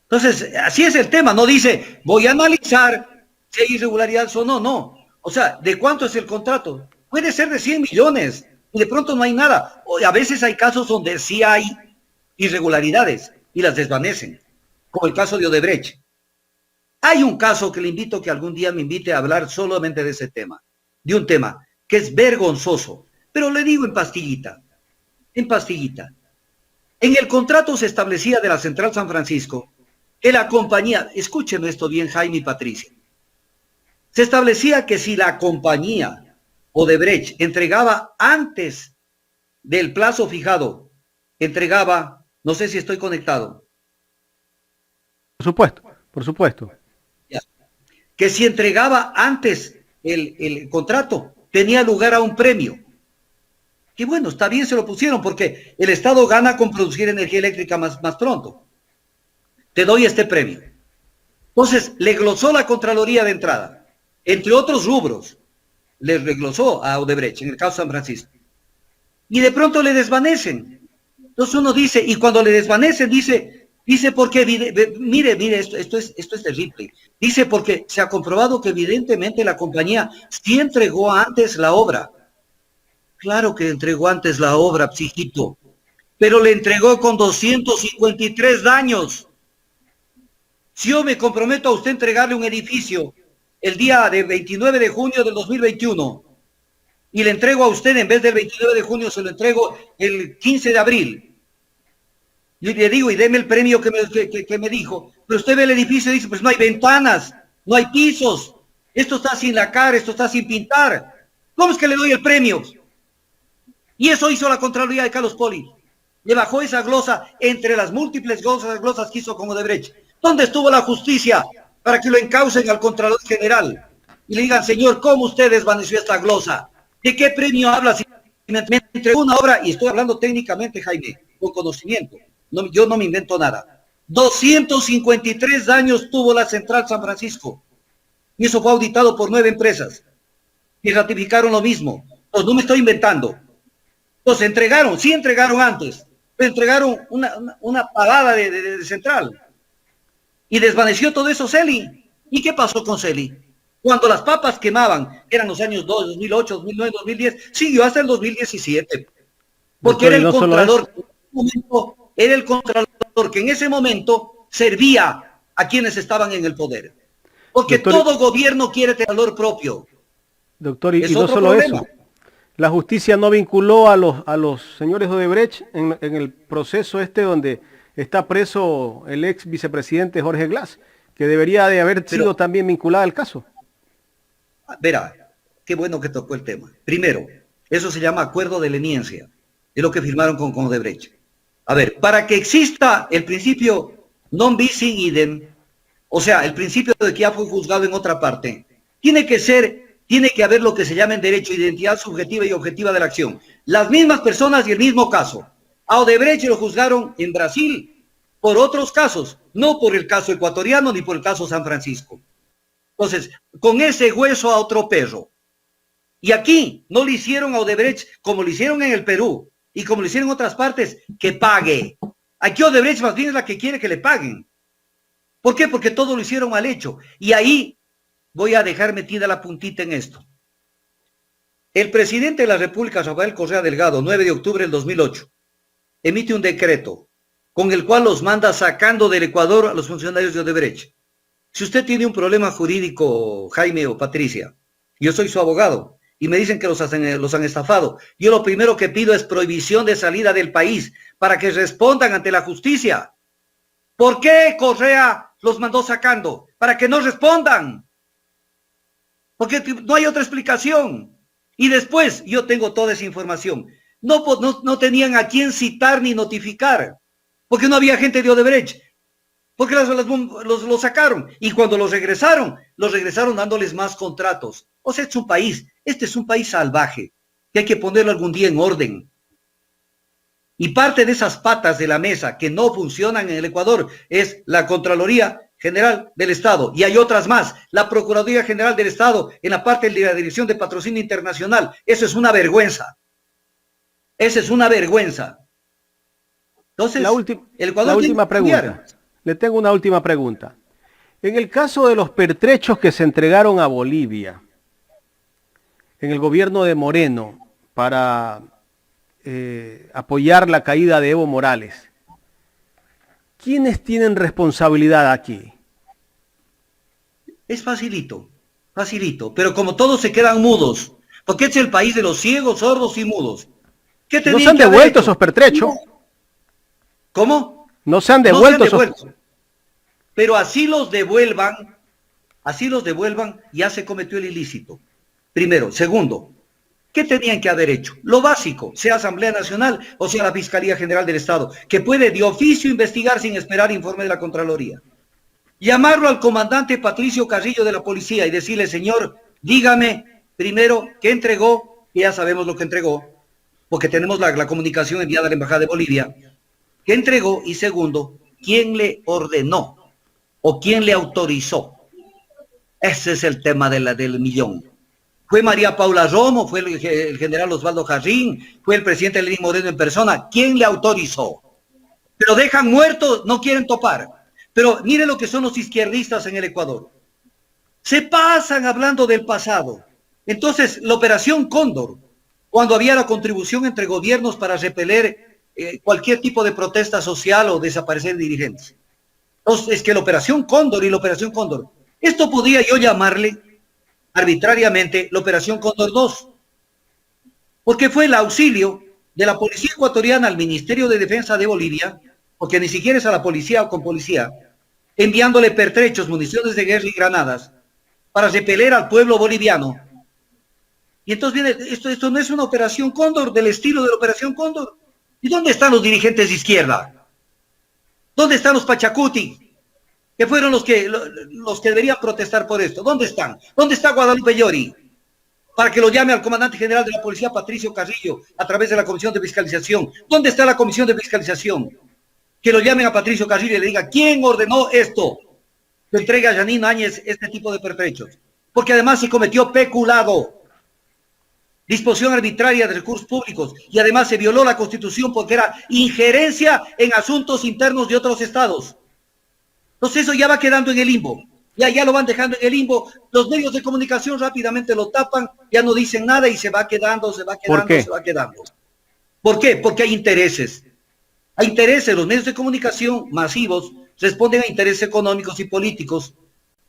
Entonces, así es el tema. No dice, voy a analizar si hay irregularidades o no. No. O sea, ¿de cuánto es el contrato? Puede ser de 100 millones y de pronto no hay nada. O a veces hay casos donde sí hay irregularidades y las desvanecen, como el caso de Odebrecht. Hay un caso que le invito a que algún día me invite a hablar solamente de ese tema, de un tema que es vergonzoso, pero le digo en pastillita, en pastillita. En el contrato se establecía de la Central San Francisco que la compañía, escúcheme esto bien, Jaime y Patricia, se establecía que si la compañía Odebrecht entregaba antes del plazo fijado, entregaba, no sé si estoy conectado. Por supuesto. Ya. Que si entregaba antes el contrato, tenía lugar a un premio. Y bueno, está bien, se lo pusieron porque el Estado gana con producir energía eléctrica más pronto. Te doy este premio. Entonces, le glosó la Contraloría de entrada, entre otros rubros. Le reglosó a Odebrecht, en el caso de San Francisco. Y de pronto le desvanecen. Entonces uno dice, y cuando le desvanecen, dice porque, mire, esto es terrible. Dice porque se ha comprobado que evidentemente la compañía sí entregó antes la obra. Claro que entregó antes la obra, psijito, pero le entregó con 253 daños. Si yo me comprometo a usted entregarle un edificio el día de 29 de junio del 2021 y le entrego a usted, en vez del 29 de junio, se lo entrego el 15 de abril. Y le digo, y deme el premio que me dijo. Pero usted ve el edificio y dice, pues no hay ventanas, no hay pisos, esto está sin lacar, esto está sin pintar. ¿Cómo es que le doy el premio? Y eso hizo la Contraloría de Carlos Poli. Le bajó esa glosa entre las múltiples glosas que hizo con Odebrecht. ¿Dónde estuvo la justicia para que lo encaucen al Contralor General? Y le digan, señor, ¿cómo usted desvaneció esta glosa? ¿De qué premio habla? Si me entregó una obra, y estoy hablando técnicamente, Jaime, con conocimiento. No, yo no me invento nada. 253 daños tuvo la Central San Francisco. Y eso fue auditado por 9 empresas. Y ratificaron lo mismo. Entonces, no me estoy inventando. Entonces, sí entregaron antes, pero entregaron una pagada de Central. Y desvaneció todo eso Celi. ¿Y qué pasó con Celi? Cuando las papas quemaban, eran los años 2008, 2009, 2010, siguió hasta el 2017. Porque era el contralor, era el contralor que en ese momento servía a quienes estaban en el poder. Porque todo gobierno quiere tener valor propio. Doctor, y no solo eso. La justicia no vinculó a los señores Odebrecht en el proceso donde está preso el ex vicepresidente Jorge Glass, que debería de haber sido también vinculada al caso. Verá, qué bueno que tocó el tema. Primero, eso se llama acuerdo de leniencia. Es lo que firmaron con Odebrecht. A ver, para que exista el principio non bis in idem, o sea, el principio de que ya fue juzgado en otra parte, tiene que haber lo que se llama en derecho identidad subjetiva y objetiva de la acción. Las mismas personas y el mismo caso. A Odebrecht lo juzgaron en Brasil por otros casos, no por el caso ecuatoriano ni por el caso San Francisco. Entonces, con ese hueso a otro perro. Y aquí no le hicieron a Odebrecht como lo hicieron en el Perú, y como lo hicieron en otras partes, que pague. Aquí Odebrecht más bien es la que quiere que le paguen. ¿Por qué? Porque todo lo hicieron mal hecho. Y ahí voy a dejar metida la puntita en esto. El presidente de la República, Rafael Correa Delgado, 9 de octubre del 2008, emite un decreto con el cual los manda sacando del Ecuador a los funcionarios de Odebrecht. Si usted tiene un problema jurídico, Jaime o Patricia, yo soy su abogado, y me dicen que los han estafado, yo lo primero que pido es prohibición de salida del país para que respondan ante la justicia. ¿Por qué Correa los mandó sacando? Para que no respondan. Porque no hay otra explicación. Y después, yo tengo toda esa información. No tenían a quién citar ni notificar, porque no había gente de Odebrecht. Porque los sacaron. Y cuando los regresaron dándoles más contratos. O sea, este es un país salvaje, que hay que ponerlo algún día en orden. Y parte de esas patas de la mesa que no funcionan en el Ecuador es la Contraloría General del Estado. Y hay otras más. La Procuraduría General del Estado en la parte de la Dirección de Patrocinio Internacional. Eso es una vergüenza. Esa es una vergüenza. Entonces, el Ecuador la última pregunta. Le tengo una última pregunta. En el caso de los pertrechos que se entregaron a Bolivia, en el gobierno de Moreno, para apoyar la caída de Evo Morales, ¿quiénes tienen responsabilidad aquí? Es facilito, pero como todos se quedan mudos, porque es el país de los ciegos, sordos y mudos. ¿Qué no se han devuelto esos pertrechos? ¿Cómo? No se han devuelto, pero así los devuelvan, ya se cometió el ilícito. Primero. Segundo, ¿qué tenían que haber hecho? Lo básico, sea Asamblea Nacional o sea la Fiscalía General del Estado, que puede de oficio investigar sin esperar informe de la Contraloría. Llamarlo al comandante Patricio Carrillo de la policía y decirle, señor, dígame primero qué entregó, que ya sabemos lo que entregó, porque tenemos la comunicación enviada a la Embajada de Bolivia, qué entregó, y segundo, quién le ordenó o quién le autorizó. Ese es el tema del millón. ¿Fue María Paula Romo? ¿Fue el general Osvaldo Jarrín? ¿Fue el presidente Lenín Moreno en persona? ¿Quién le autorizó? Pero dejan muertos, no quieren topar. Pero mire lo que son los izquierdistas en el Ecuador. Se pasan hablando del pasado. Entonces, la Operación Cóndor, cuando había la contribución entre gobiernos para repeler cualquier tipo de protesta social o desaparecer dirigentes. Entonces, es que la Operación Cóndor y la Operación Cóndor, esto podría yo llamarle arbitrariamente la Operación Cóndor 2, porque fue el auxilio de la policía ecuatoriana al Ministerio de Defensa de Bolivia, porque ni siquiera es a la policía o con policía, enviándole pertrechos, municiones de guerra y granadas para repeler al pueblo boliviano. Y entonces viene, esto no es una Operación Cóndor del estilo de la Operación Cóndor. ¿Y dónde están los dirigentes de izquierda? ¿Dónde están los Pachacuti? Que fueron los que deberían protestar por esto. ¿Dónde están? ¿Dónde está Guadalupe Llori? Para que lo llame al comandante general de la policía, Patricio Carrillo, a través de la Comisión de Fiscalización. ¿Dónde está la Comisión de Fiscalización? Que lo llamen a Patricio Carrillo y le diga, ¿quién ordenó esto? Que entregue a Janine Áñez este tipo de pertrechos. Porque además se cometió peculado. Disposición arbitraria de recursos públicos, y además se violó la Constitución porque era injerencia en asuntos internos de otros estados. Entonces eso ya va quedando en el limbo, ya lo van dejando en el limbo, los medios de comunicación rápidamente lo tapan, ya no dicen nada y se va quedando. ¿Por qué? ¿Por qué? Porque hay intereses, los medios de comunicación masivos responden a intereses económicos y políticos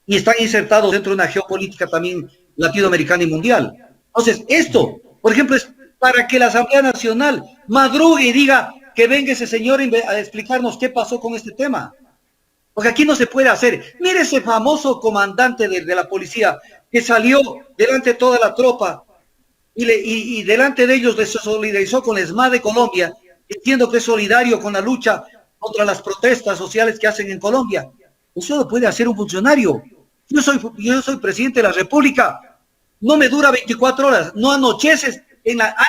y están insertados dentro de una geopolítica también latinoamericana y mundial. Entonces, esto, por ejemplo, es para que la Asamblea Nacional madrugue y diga que venga ese señor a explicarnos qué pasó con este tema. Porque aquí no se puede hacer. Mire ese famoso comandante de la policía que salió delante de toda la tropa y delante de ellos se solidarizó con el ESMAD de Colombia, diciendo que es solidario con la lucha contra las protestas sociales que hacen en Colombia. Eso lo puede hacer un funcionario. Yo soy presidente de la República. No me dura 24 horas, no anocheces,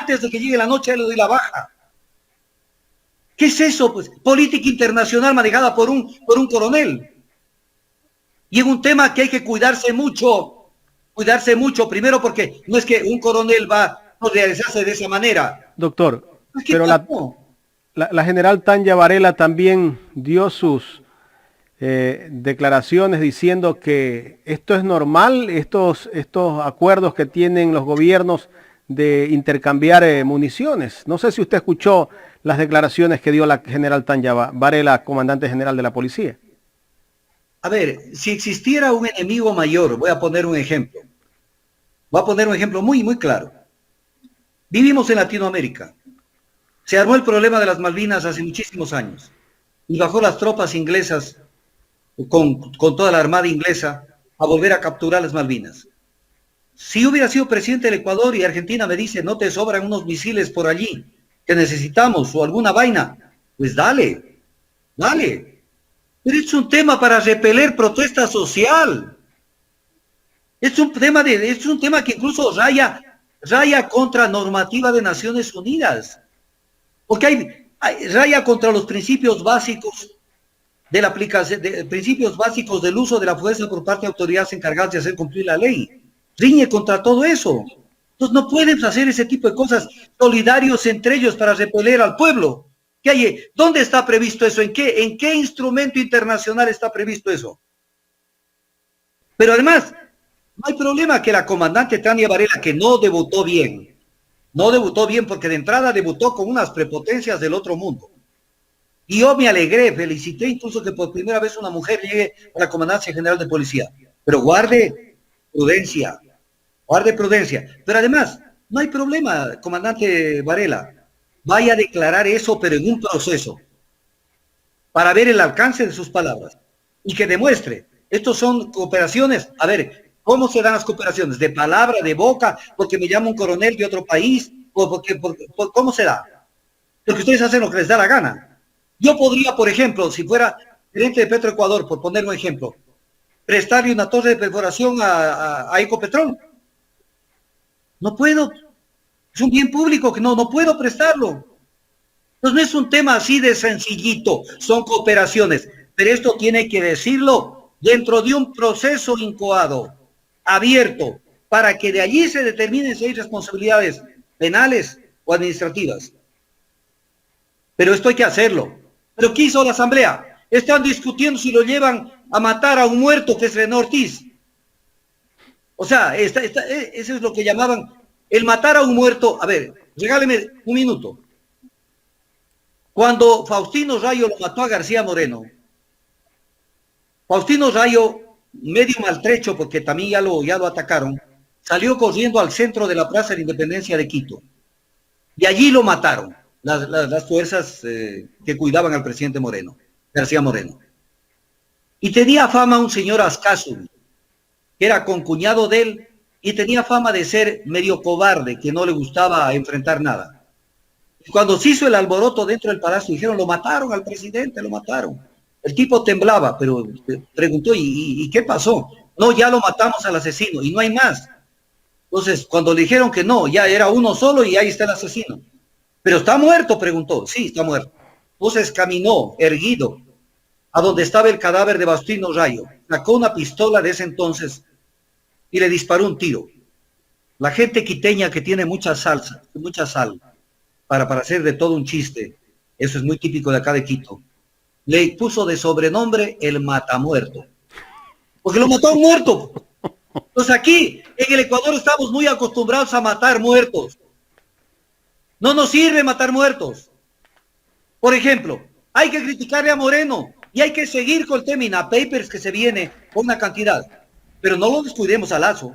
antes de que llegue la noche le doy la baja. ¿Qué es eso? Pues política internacional manejada por un coronel. Y en un tema que hay que cuidarse mucho, primero porque no es que un coronel va a realizarse de esa manera. Doctor, Aquí Pero estamos. la general Tanya Varela también dio sus declaraciones diciendo que esto es normal, estos acuerdos que tienen los gobiernos de intercambiar municiones. No sé si usted escuchó las declaraciones que dio la general Tanya Varela, comandante general de la policía. A ver, si existiera un enemigo mayor, voy a poner un ejemplo. Voy a poner un ejemplo muy, muy claro. Vivimos en Latinoamérica. Se armó el problema de las Malvinas hace muchísimos años. Y bajó las tropas inglesas con toda la armada inglesa a volver a capturar las Malvinas. Si hubiera sido presidente del Ecuador y Argentina me dice, no te sobran unos misiles por allí que necesitamos o alguna vaina, pues dale, dale. Pero es un tema para repeler protesta social. Es un tema que incluso raya contra normativa de Naciones Unidas. Porque raya contra los principios básicos de la aplicación, principios básicos del uso de la fuerza por parte de autoridades encargadas de hacer cumplir la ley. Riñe contra todo eso. Entonces no pueden hacer ese tipo de cosas solidarios entre ellos para repeler al pueblo. ¿Dónde está previsto eso? ¿En qué instrumento internacional está previsto eso? Pero además, no hay problema que la comandante Tania Varela, que no debutó bien porque de entrada debutó con unas prepotencias del otro mundo. Y yo me alegré, felicité incluso que por primera vez una mujer llegue a la Comandancia General de Policía. Pero guarde prudencia. Pero además, no hay problema, comandante Varela. Vaya a declarar eso, pero en un proceso, para ver el alcance de sus palabras. Y que demuestre, estos son cooperaciones. A ver, ¿cómo se dan las cooperaciones? ¿De palabra, de boca, porque me llama un coronel de otro país? ¿Cómo se da? Porque ustedes hacen lo que les da la gana. Yo podría, por ejemplo, si fuera gerente de Petroecuador, por poner un ejemplo, prestarle una torre de perforación a Ecopetrol. No puedo. Es un bien público que no puedo prestarlo. Entonces no es un tema así de sencillito, son cooperaciones. Pero esto tiene que decirlo dentro de un proceso incoado, abierto, para que de allí se determinen si hay responsabilidades penales o administrativas. Pero esto hay que hacerlo. ¿Pero qué hizo la Asamblea? Están discutiendo si lo llevan a matar a un muerto, que es René Ortiz. O sea, eso es lo que llamaban el matar a un muerto. A ver, regáleme un minuto. Cuando Faustino Rayo lo mató a García Moreno, Faustino Rayo, medio maltrecho porque también ya lo atacaron, salió corriendo al centro de la Plaza de la Independencia de Quito. Y allí lo mataron las fuerzas que cuidaban al presidente Moreno, García Moreno. Y tenía fama un señor Ascazú, que era concuñado de él, y tenía fama de ser medio cobarde, que no le gustaba enfrentar nada. Y cuando se hizo el alboroto dentro del palacio, dijeron, lo mataron al presidente, lo mataron. El tipo temblaba, pero preguntó, ¿y qué pasó? No, ya lo matamos al asesino, y no hay más. Entonces, cuando le dijeron que no, ya era uno solo y ahí está el asesino. ¿Pero está muerto?, preguntó. Sí, está muerto. Entonces caminó, erguido, a donde estaba el cadáver de Faustino Rayo. Sacó una pistola de ese entonces y le disparó un tiro. La gente quiteña que tiene mucha salsa, mucha sal, para hacer de todo un chiste, eso es muy típico de acá de Quito, le puso de sobrenombre el matamuerto. Porque lo mató a un muerto. Entonces aquí, en el Ecuador, estamos muy acostumbrados a matar muertos. No nos sirve matar muertos. Por ejemplo, hay que criticarle a Moreno y hay que seguir con el tema INAPAPERS que se viene con una cantidad. Pero no lo descuidemos a Lazo.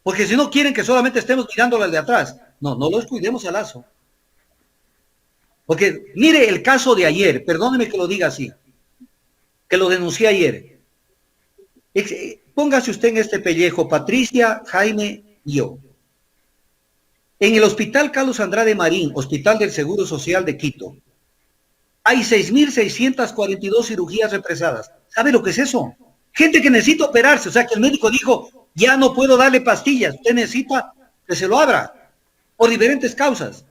Porque si no quieren que solamente estemos mirándolo al de atrás. No lo descuidemos a Lazo. Porque mire el caso de ayer, perdóneme que lo diga así, que lo denuncié ayer. Póngase usted en este pellejo, Patricia, Jaime y yo. En el Hospital Carlos Andrade Marín, Hospital del Seguro Social de Quito, hay 6.642 cirugías represadas. ¿Sabe lo que es eso? Gente que necesita operarse, o sea que el médico dijo, ya no puedo darle pastillas, usted necesita que se lo abra, por diferentes causas.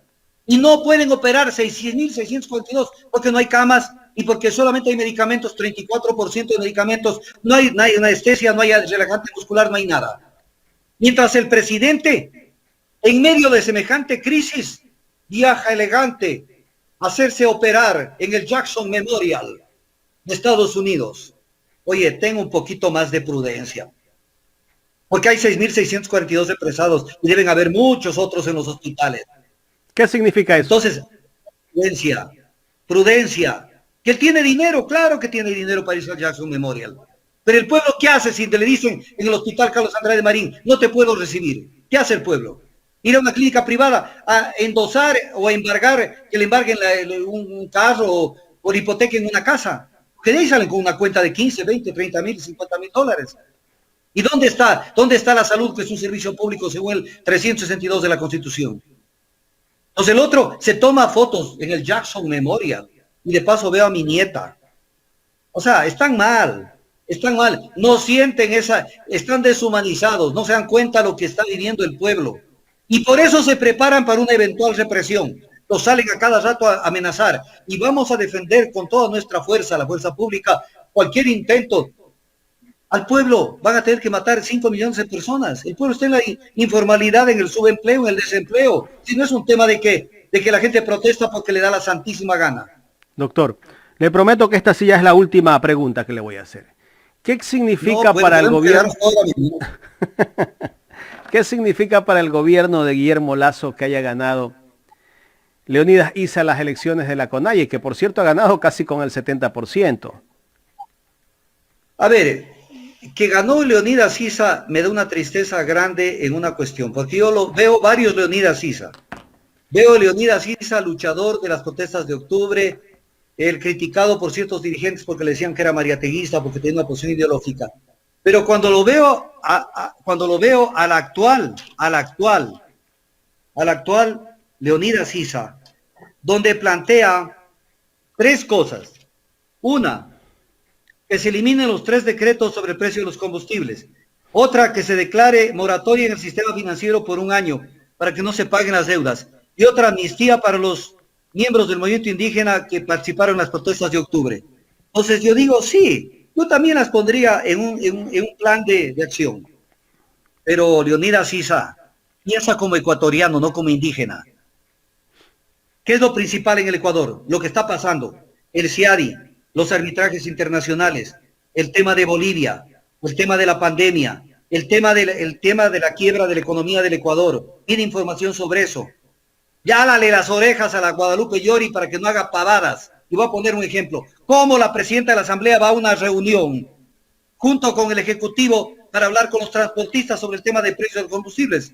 Y no pueden operar 6.642 porque no hay camas y porque solamente hay medicamentos, 34% de medicamentos, no hay anestesia, no hay relajante muscular, no hay nada. Mientras el presidente, en medio de semejante crisis, viaja elegante a hacerse operar en el Jackson Memorial de Estados Unidos. Oye, tengo un poquito más de prudencia, porque hay 6.642 represados y deben haber muchos otros en los hospitales. ¿Qué significa eso? Entonces, prudencia, prudencia. Que él tiene dinero, claro que tiene dinero para irse al Jackson Memorial. Pero el pueblo, ¿qué hace si te le dicen en el hospital Carlos Andrade Marín, no te puedo recibir? ¿Qué hace el pueblo? Ir a una clínica privada a endosar o a embargar, que le embarguen un carro o la hipoteca en una casa. Que de ahí salen con una cuenta de 15, 20, 30 mil, 50 mil dólares. ¿Y dónde está? ¿Dónde está la salud, que es un servicio público según el 362 de la Constitución? Entonces el otro se toma fotos en el Jackson Memorial y de paso veo a mi nieta. O sea, están mal, no sienten están deshumanizados, no se dan cuenta de lo que está viviendo el pueblo. Y por eso se preparan para una eventual represión. Los salen a cada rato a amenazar. Y vamos a defender con toda nuestra fuerza, la fuerza pública, cualquier intento. Al pueblo van a tener que matar 5 millones de personas. El pueblo está en la informalidad, en el subempleo, en el desempleo. Si no es un tema de que la gente protesta porque le da la santísima gana. Doctor, le prometo que esta sí ya es la última pregunta que le voy a hacer. ¿Qué significa para el gobierno? ¿Qué significa para el gobierno de Guillermo Lasso que haya ganado Leonidas Issa las elecciones de la CONAIE, que por cierto ha ganado casi con el 70%? A ver, que ganó Leonidas Issa me da una tristeza grande en una cuestión, porque yo veo varios Leonidas Issa. Veo Leonidas Issa, luchador de las protestas de octubre, el criticado por ciertos dirigentes porque le decían que era mariateguista, porque tenía una posición ideológica. Pero cuando lo veo al actual Leonidas Issa, donde plantea 3 cosas. Una, que se eliminen los 3 decretos sobre el precio de los combustibles. Otra, que se declare moratoria en el sistema financiero por 1 año para que no se paguen las deudas. Y otra, amnistía para los miembros del movimiento indígena que participaron en las protestas de octubre. Entonces yo digo, sí, yo también las pondría en un plan de acción. Pero Leonidas Issa piensa como ecuatoriano, no como indígena. ¿Qué es lo principal en el Ecuador? Lo que está pasando. El CIADI, los arbitrajes internacionales, el tema de Bolivia, el tema de la pandemia, el tema de la quiebra de la economía del Ecuador. Pide información sobre eso. Yálale las orejas a la Guadalupe Llori para que no haga pavadas. Y voy a poner un ejemplo. Cómo la presidenta de la Asamblea va a una reunión junto con el Ejecutivo para hablar con los transportistas sobre el tema de precios de los combustibles.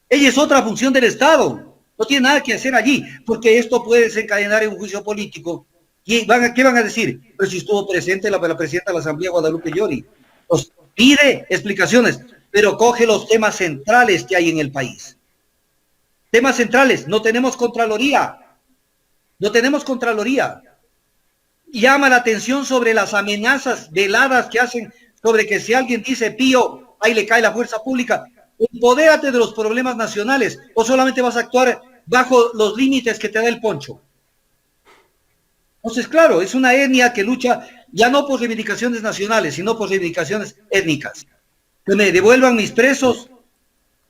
Ella es otra función del Estado. No tiene nada que hacer allí, porque esto puede desencadenar en un juicio político. ¿Qué van a decir? Pero si estuvo presente la presidenta de la Asamblea, Guadalupe Llori. Pues pide explicaciones, pero coge los temas centrales que hay en el país. Temas centrales, no tenemos Contraloría. No tenemos Contraloría. Llama la atención sobre las amenazas veladas que hacen sobre que si alguien dice pío, ahí le cae la fuerza pública. Empodérate de los problemas nacionales o solamente vas a actuar bajo los límites que te da el poncho. Entonces, claro, es una etnia que lucha ya no por reivindicaciones nacionales, sino por reivindicaciones étnicas. Que me devuelvan mis presos,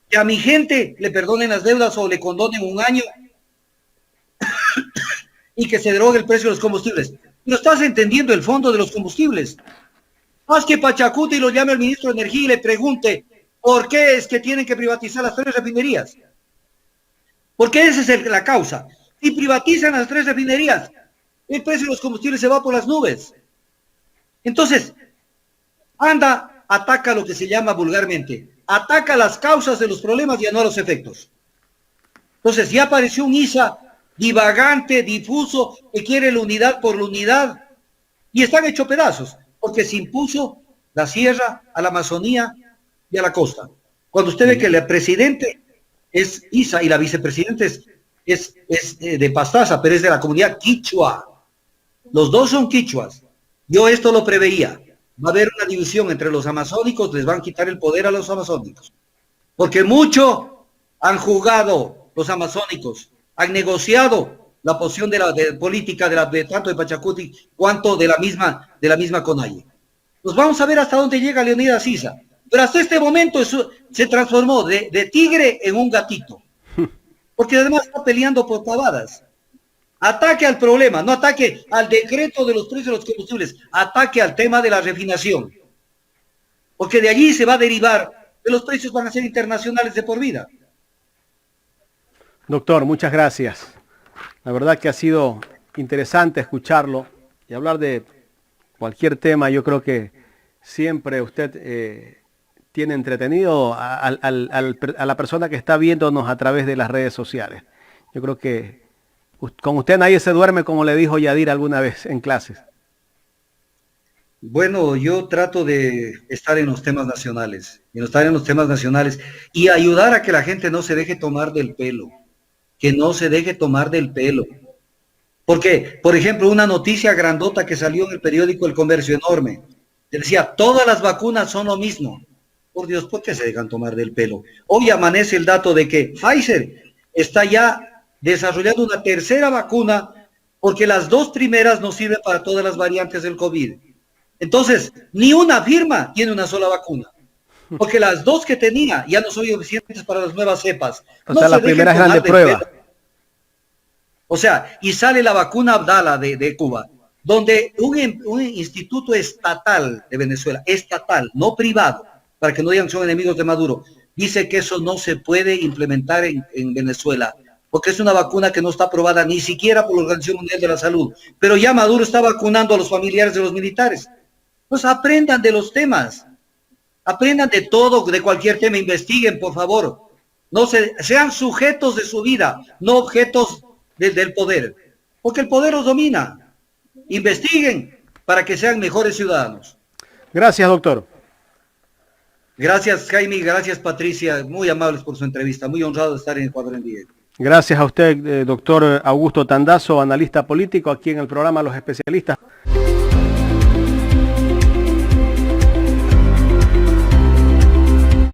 que a mi gente le perdonen las deudas o le condonen 1 año y que se derogue el precio de los combustibles. Pero estás entendiendo el fondo de los combustibles. Haz que Pachacuti lo llame al ministro de Energía y le pregunte ¿por qué es que tienen que privatizar las 3 refinerías? Porque esa es la causa. Si privatizan las 3 refinerías, el precio de los combustibles se va por las nubes. Entonces, ataca lo que se llama vulgarmente, ataca las causas de los problemas y no a los efectos. Entonces, ya apareció un Issa divagante, difuso, que quiere la unidad por la unidad, y están hechos pedazos, porque se impuso la sierra a la Amazonía y a la costa. Cuando usted ve que el presidente es Issa y la vicepresidenta es de Pastaza, pero es de la comunidad quichua. Los 2 son quichuas. Yo esto lo preveía. Va a haber una división entre los amazónicos, les van a quitar el poder a los amazónicos. Porque mucho han jugado los amazónicos, han negociado la posición de política de tanto de Pachacuti cuanto de la misma CONAIE. Pues vamos a ver hasta dónde llega Leonidas Issa. Pero hasta este momento se transformó de tigre en un gatito. porque además está peleando por pavadas. Ataque al problema, no ataque al decreto de los precios de los combustibles, ataque al tema de la refinación, porque de allí se va a derivar que los precios van a ser internacionales de por vida. Doctor, muchas gracias. La verdad que ha sido interesante escucharlo y hablar de cualquier tema. Yo creo que siempre usted tiene entretenido a la persona que está viéndonos a través de las redes sociales. Yo creo que con usted nadie se duerme, como le dijo Yadir alguna vez en clases. Bueno, yo trato de estar en los temas nacionales, y ayudar a que la gente no se deje tomar del pelo, Porque, por ejemplo, una noticia grandota que salió en el periódico El Comercio, enorme, decía, todas las vacunas son lo mismo. Por Dios, ¿por qué se dejan tomar del pelo? Hoy amanece el dato de que Pfizer está ya desarrollando una tercera vacuna porque las dos primeras no sirven para todas las variantes del COVID. Entonces, ni una firma tiene una sola vacuna, porque las dos que tenía ya no son suficientes para las nuevas cepas. O sea, las primeras eran de prueba. O sea, y sale la vacuna Abdala de Cuba, donde un instituto estatal de Venezuela, estatal, no privado, para que no digan que son enemigos de Maduro, dice que eso no se puede implementar en Venezuela, porque es una vacuna que no está aprobada ni siquiera por la Organización Mundial de la Salud. Pero ya Maduro está vacunando a los familiares de los militares. Pues aprendan de los temas, aprendan de todo, de cualquier tema, investiguen, por favor. No sean sujetos de su vida, no objetos del poder, porque el poder los domina. Investiguen para que sean mejores ciudadanos. Gracias, doctor. Gracias, Jaime, gracias, Patricia, muy amables por su entrevista, muy honrado de estar en Ecuador en Directo. Gracias a usted, doctor Augusto Tandazo, analista político, aquí en el programa Los Especialistas.